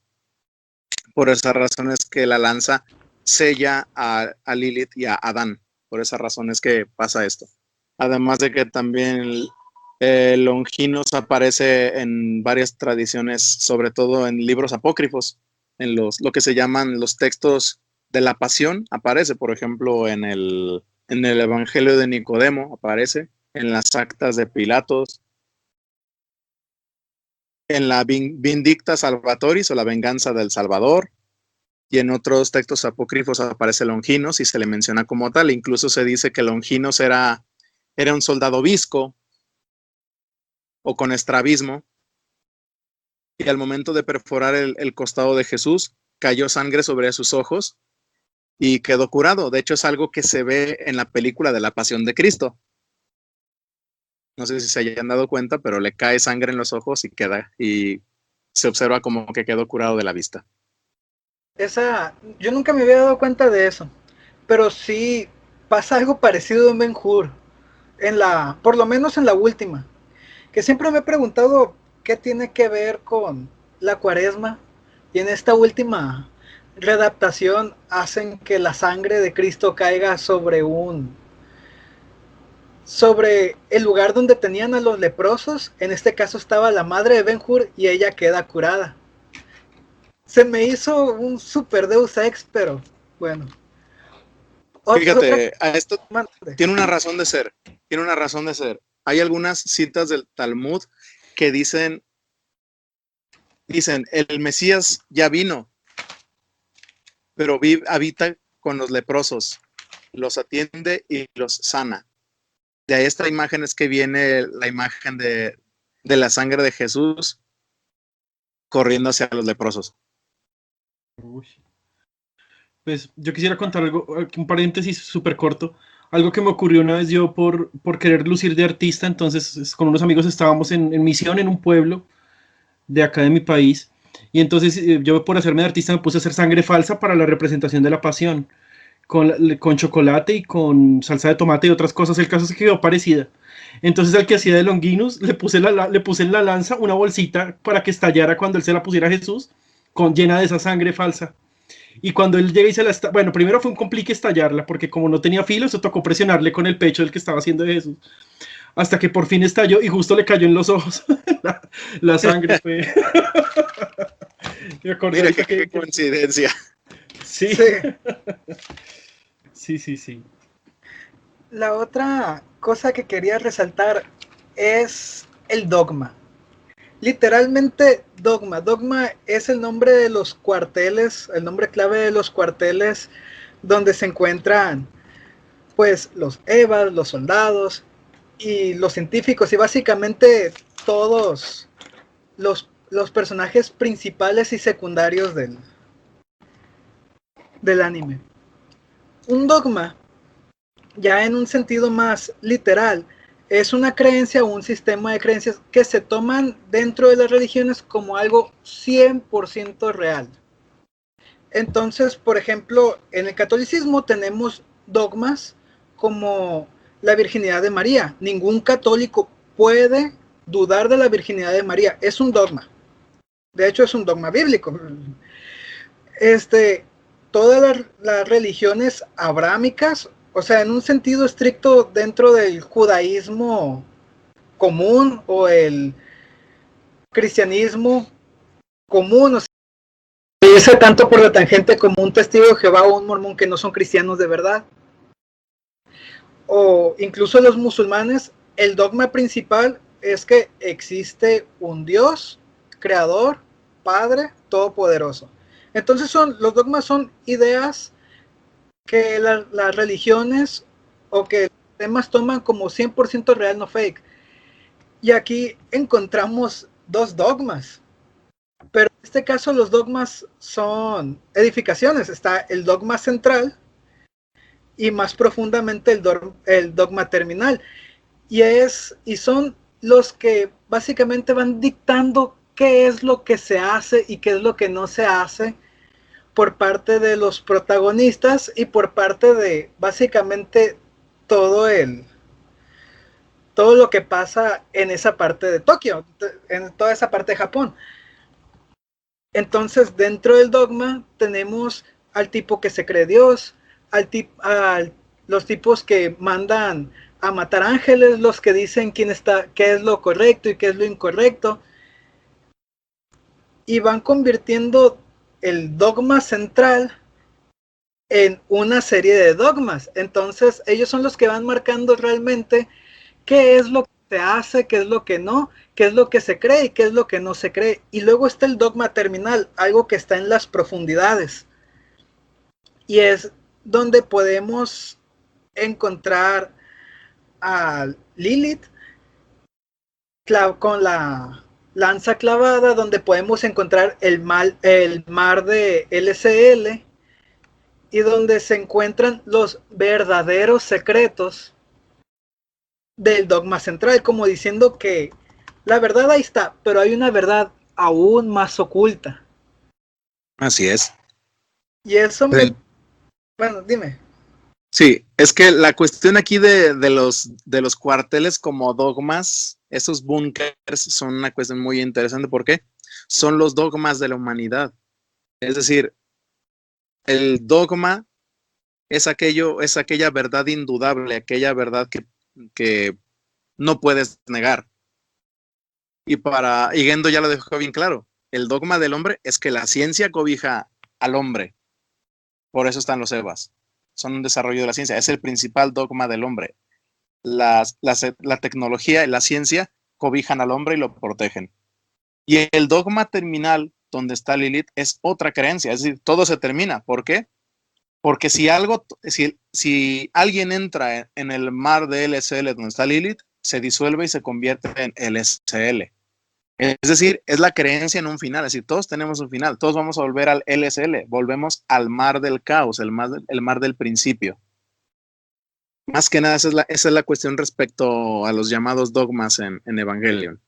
Por esa razón es que la lanza sella a Lilith y a Adán. Por esa razón es que pasa esto. Además de que también Longinos aparece en varias tradiciones, sobre todo en libros apócrifos, en lo que se llaman los textos de la pasión. Aparece, por ejemplo, en el Evangelio de Nicodemo, aparece en las actas de Pilatos, en la Vindicta Salvatoris o la venganza del Salvador, y en otros textos apócrifos aparece Longinos y se le menciona como tal. Incluso se dice que Longinos era un soldado visco, o con estrabismo, y al momento de perforar el costado de Jesús, cayó sangre sobre sus ojos y quedó curado. De hecho, es algo que se ve en la película de la Pasión de Cristo. No sé si se hayan dado cuenta, pero le cae sangre en los ojos y se observa como que quedó curado de la vista. Yo nunca me había dado cuenta de eso, pero sí pasa algo parecido en Ben-Hur, por lo menos en la última, que siempre me he preguntado qué tiene que ver con la Cuaresma, y en esta última readaptación hacen que la sangre de Cristo caiga sobre el lugar donde tenían a los leprosos. En este caso estaba la madre de Ben-Hur y ella queda curada. Se me hizo un super Deus Ex, pero bueno. Fíjate, a esto tiene una razón de ser. Tiene una razón de ser. Hay algunas citas del Talmud que dicen, el Mesías ya vino, pero habita con los leprosos, los atiende y los sana. De ahí esta imagen es que viene la imagen de la sangre de Jesús corriendo hacia los leprosos. Uy. Pues yo quisiera contar algo, un paréntesis súper corto. Algo que me ocurrió una vez yo por querer lucir de artista. Entonces con unos amigos estábamos en misión en un pueblo de acá de mi país. Y entonces yo por hacerme de artista me puse a hacer sangre falsa para la representación de la pasión. Con chocolate y con salsa de tomate y otras cosas. El caso es que quedó parecida. Entonces al que hacía de Longinus le puse en la lanza una bolsita para que estallara cuando él se la pusiera a Jesús, llena de esa sangre falsa. Y cuando él llega y se la está... Bueno, primero fue un complique estallarla, porque como no tenía filo, se tocó presionarle con el pecho del que estaba haciendo de Jesús. Hasta que por fin estalló y justo le cayó en los ojos. la sangre fue... Mira qué coincidencia. Sí. Sí. La otra cosa que quería resaltar es el dogma. Literalmente dogma. Dogma es el nombre de los cuarteles, el nombre clave de los cuarteles donde se encuentran pues los evas, los soldados y los científicos y básicamente todos los personajes principales y secundarios del anime. Un dogma, ya en un sentido más literal, es una creencia o un sistema de creencias que se toman dentro de las religiones como algo 100% real. Entonces, por ejemplo, en el catolicismo tenemos dogmas como la virginidad de María. Ningún católico puede dudar de la virginidad de María. Es un dogma. De hecho, es un dogma bíblico. Todas las religiones abrámicas, o sea, en un sentido estricto dentro del judaísmo común o el cristianismo común, o sea, irse tanto por la tangente como un testigo de Jehová o un mormón que no son cristianos de verdad, o incluso los musulmanes, el dogma principal es que existe un Dios, creador, Padre, todopoderoso. Entonces los dogmas son ideas que las religiones o que los temas toman como 100% real, no fake. Y aquí encontramos dos dogmas. Pero en este caso los dogmas son edificaciones. Está el dogma central y más profundamente el dogma terminal. Y son los que básicamente van dictando qué es lo que se hace y qué es lo que no se hace por parte de los protagonistas y por parte de básicamente todo lo que pasa en esa parte de Tokio, en toda esa parte de Japón. Entonces, dentro del dogma tenemos al tipo que se cree Dios, los tipos que mandan a matar ángeles, los que dicen qué es lo correcto y qué es lo incorrecto, y van convirtiendo el dogma central en una serie de dogmas. Entonces, ellos son los que van marcando realmente qué es lo que se hace, qué es lo que no, qué es lo que se cree y qué es lo que no se cree. Y luego está el dogma terminal, algo que está en las profundidades. Y es donde podemos encontrar a Lilith, con la lanza clavada, donde podemos encontrar el mar de LCL y donde se encuentran los verdaderos secretos del dogma central, como diciendo que la verdad ahí está, pero hay una verdad aún más oculta. Así es. Y eso Sí. Bueno, dime. Sí, es que la cuestión aquí de los cuarteles como dogmas, esos búnkers son una cuestión muy interesante. ¿Por qué? Son los dogmas de la humanidad. Es decir, el dogma es aquella verdad indudable, aquella verdad que no puedes negar. Y Gendo ya lo dejó bien claro. El dogma del hombre es que la ciencia cobija al hombre. Por eso están los EVAs. Son un desarrollo de la ciencia. Es el principal dogma del hombre. La tecnología y la ciencia cobijan al hombre y lo protegen. Y el dogma terminal, donde está Lilith, es otra creencia. Es decir, todo se termina. ¿Por qué? Porque si alguien entra en el mar de LSL donde está Lilith, se disuelve y se convierte en LSL. Es decir, es la creencia en un final. Es decir, todos tenemos un final. Todos vamos a volver al LSL. Volvemos al mar del caos, el mar del principio. Más que nada, esa es la cuestión respecto a los llamados dogmas en Evangelion.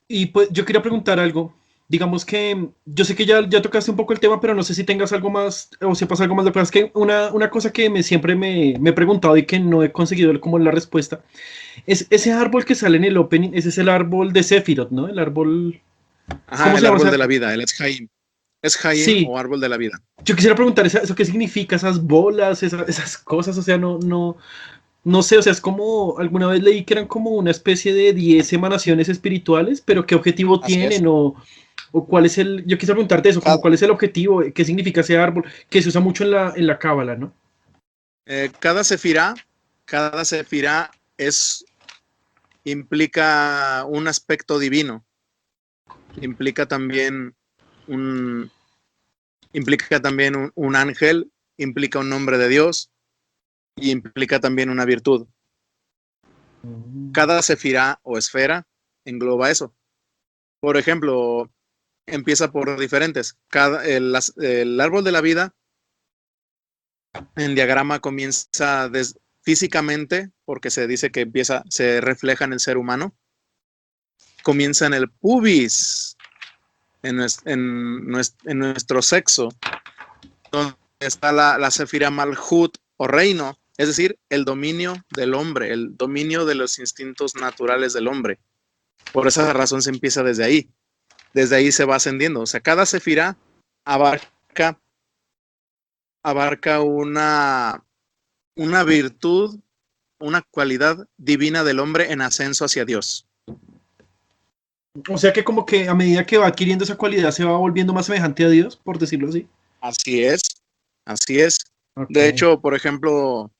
Y pues yo quería preguntar algo. Digamos que yo sé que ya tocaste un poco el tema, pero no sé si tengas algo más o sepas algo más. Lo que pasa es que una cosa que siempre me he preguntado y que no he conseguido como la respuesta es ese árbol que sale en el opening. Ese es el árbol de Sephiroth, ¿no? El árbol. Ajá, ¿Cómo el se llama? árbol de la vida, el Eschaim. Eschaim Sí, o árbol de la vida. yo quisiera preguntar eso qué significa, esas bolas, esas cosas. O sea, no sé, o sea, es como, alguna vez leí que eran como una especie de 10 emanaciones espirituales, pero ¿qué objetivo Así es. tienen? O cuál es yo quisiera preguntarte eso, como Cada, cuál es el objetivo, qué significa ese árbol, que se usa mucho en la cábala, ¿no? cada sefirá implica un aspecto divino. Implica también un ángel, implica un nombre de Dios y implica también una virtud. Cada sefirá o esfera engloba eso. Por ejemplo, empieza por diferentes. El árbol de la vida en diagrama comienza físicamente, porque se dice que se refleja en el ser humano. Comienza en el pubis, en nuestro sexo, donde está la sefira Malhut o reino, es decir, el dominio del hombre, el dominio de los instintos naturales del hombre. Por esa razón se empieza desde ahí. Desde ahí se va ascendiendo. O sea, cada sefira abarca una virtud, una cualidad divina del hombre en ascenso hacia Dios. O sea que como que a medida que va adquiriendo esa cualidad se va volviendo más semejante a Dios, por decirlo así. Así es, así es. Ok. De hecho, por ejemplo,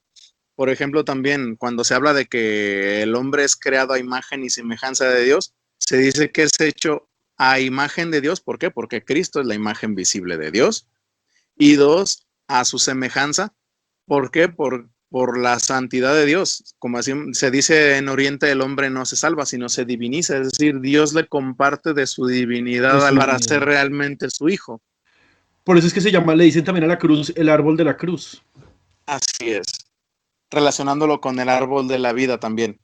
también cuando se habla de que el hombre es creado a imagen y semejanza de Dios, se dice que es hecho a imagen de Dios. ¿Por qué? Porque Cristo es la imagen visible de Dios. Y dos, a su semejanza. ¿Por qué? Por la santidad de Dios. Como así se dice en Oriente, el hombre no se salva, sino se diviniza. Es decir, Dios le comparte de su divinidad para ser realmente su hijo. Por eso es que le dicen también a la cruz el árbol de la cruz. Así es. Relacionándolo con el árbol de la vida también.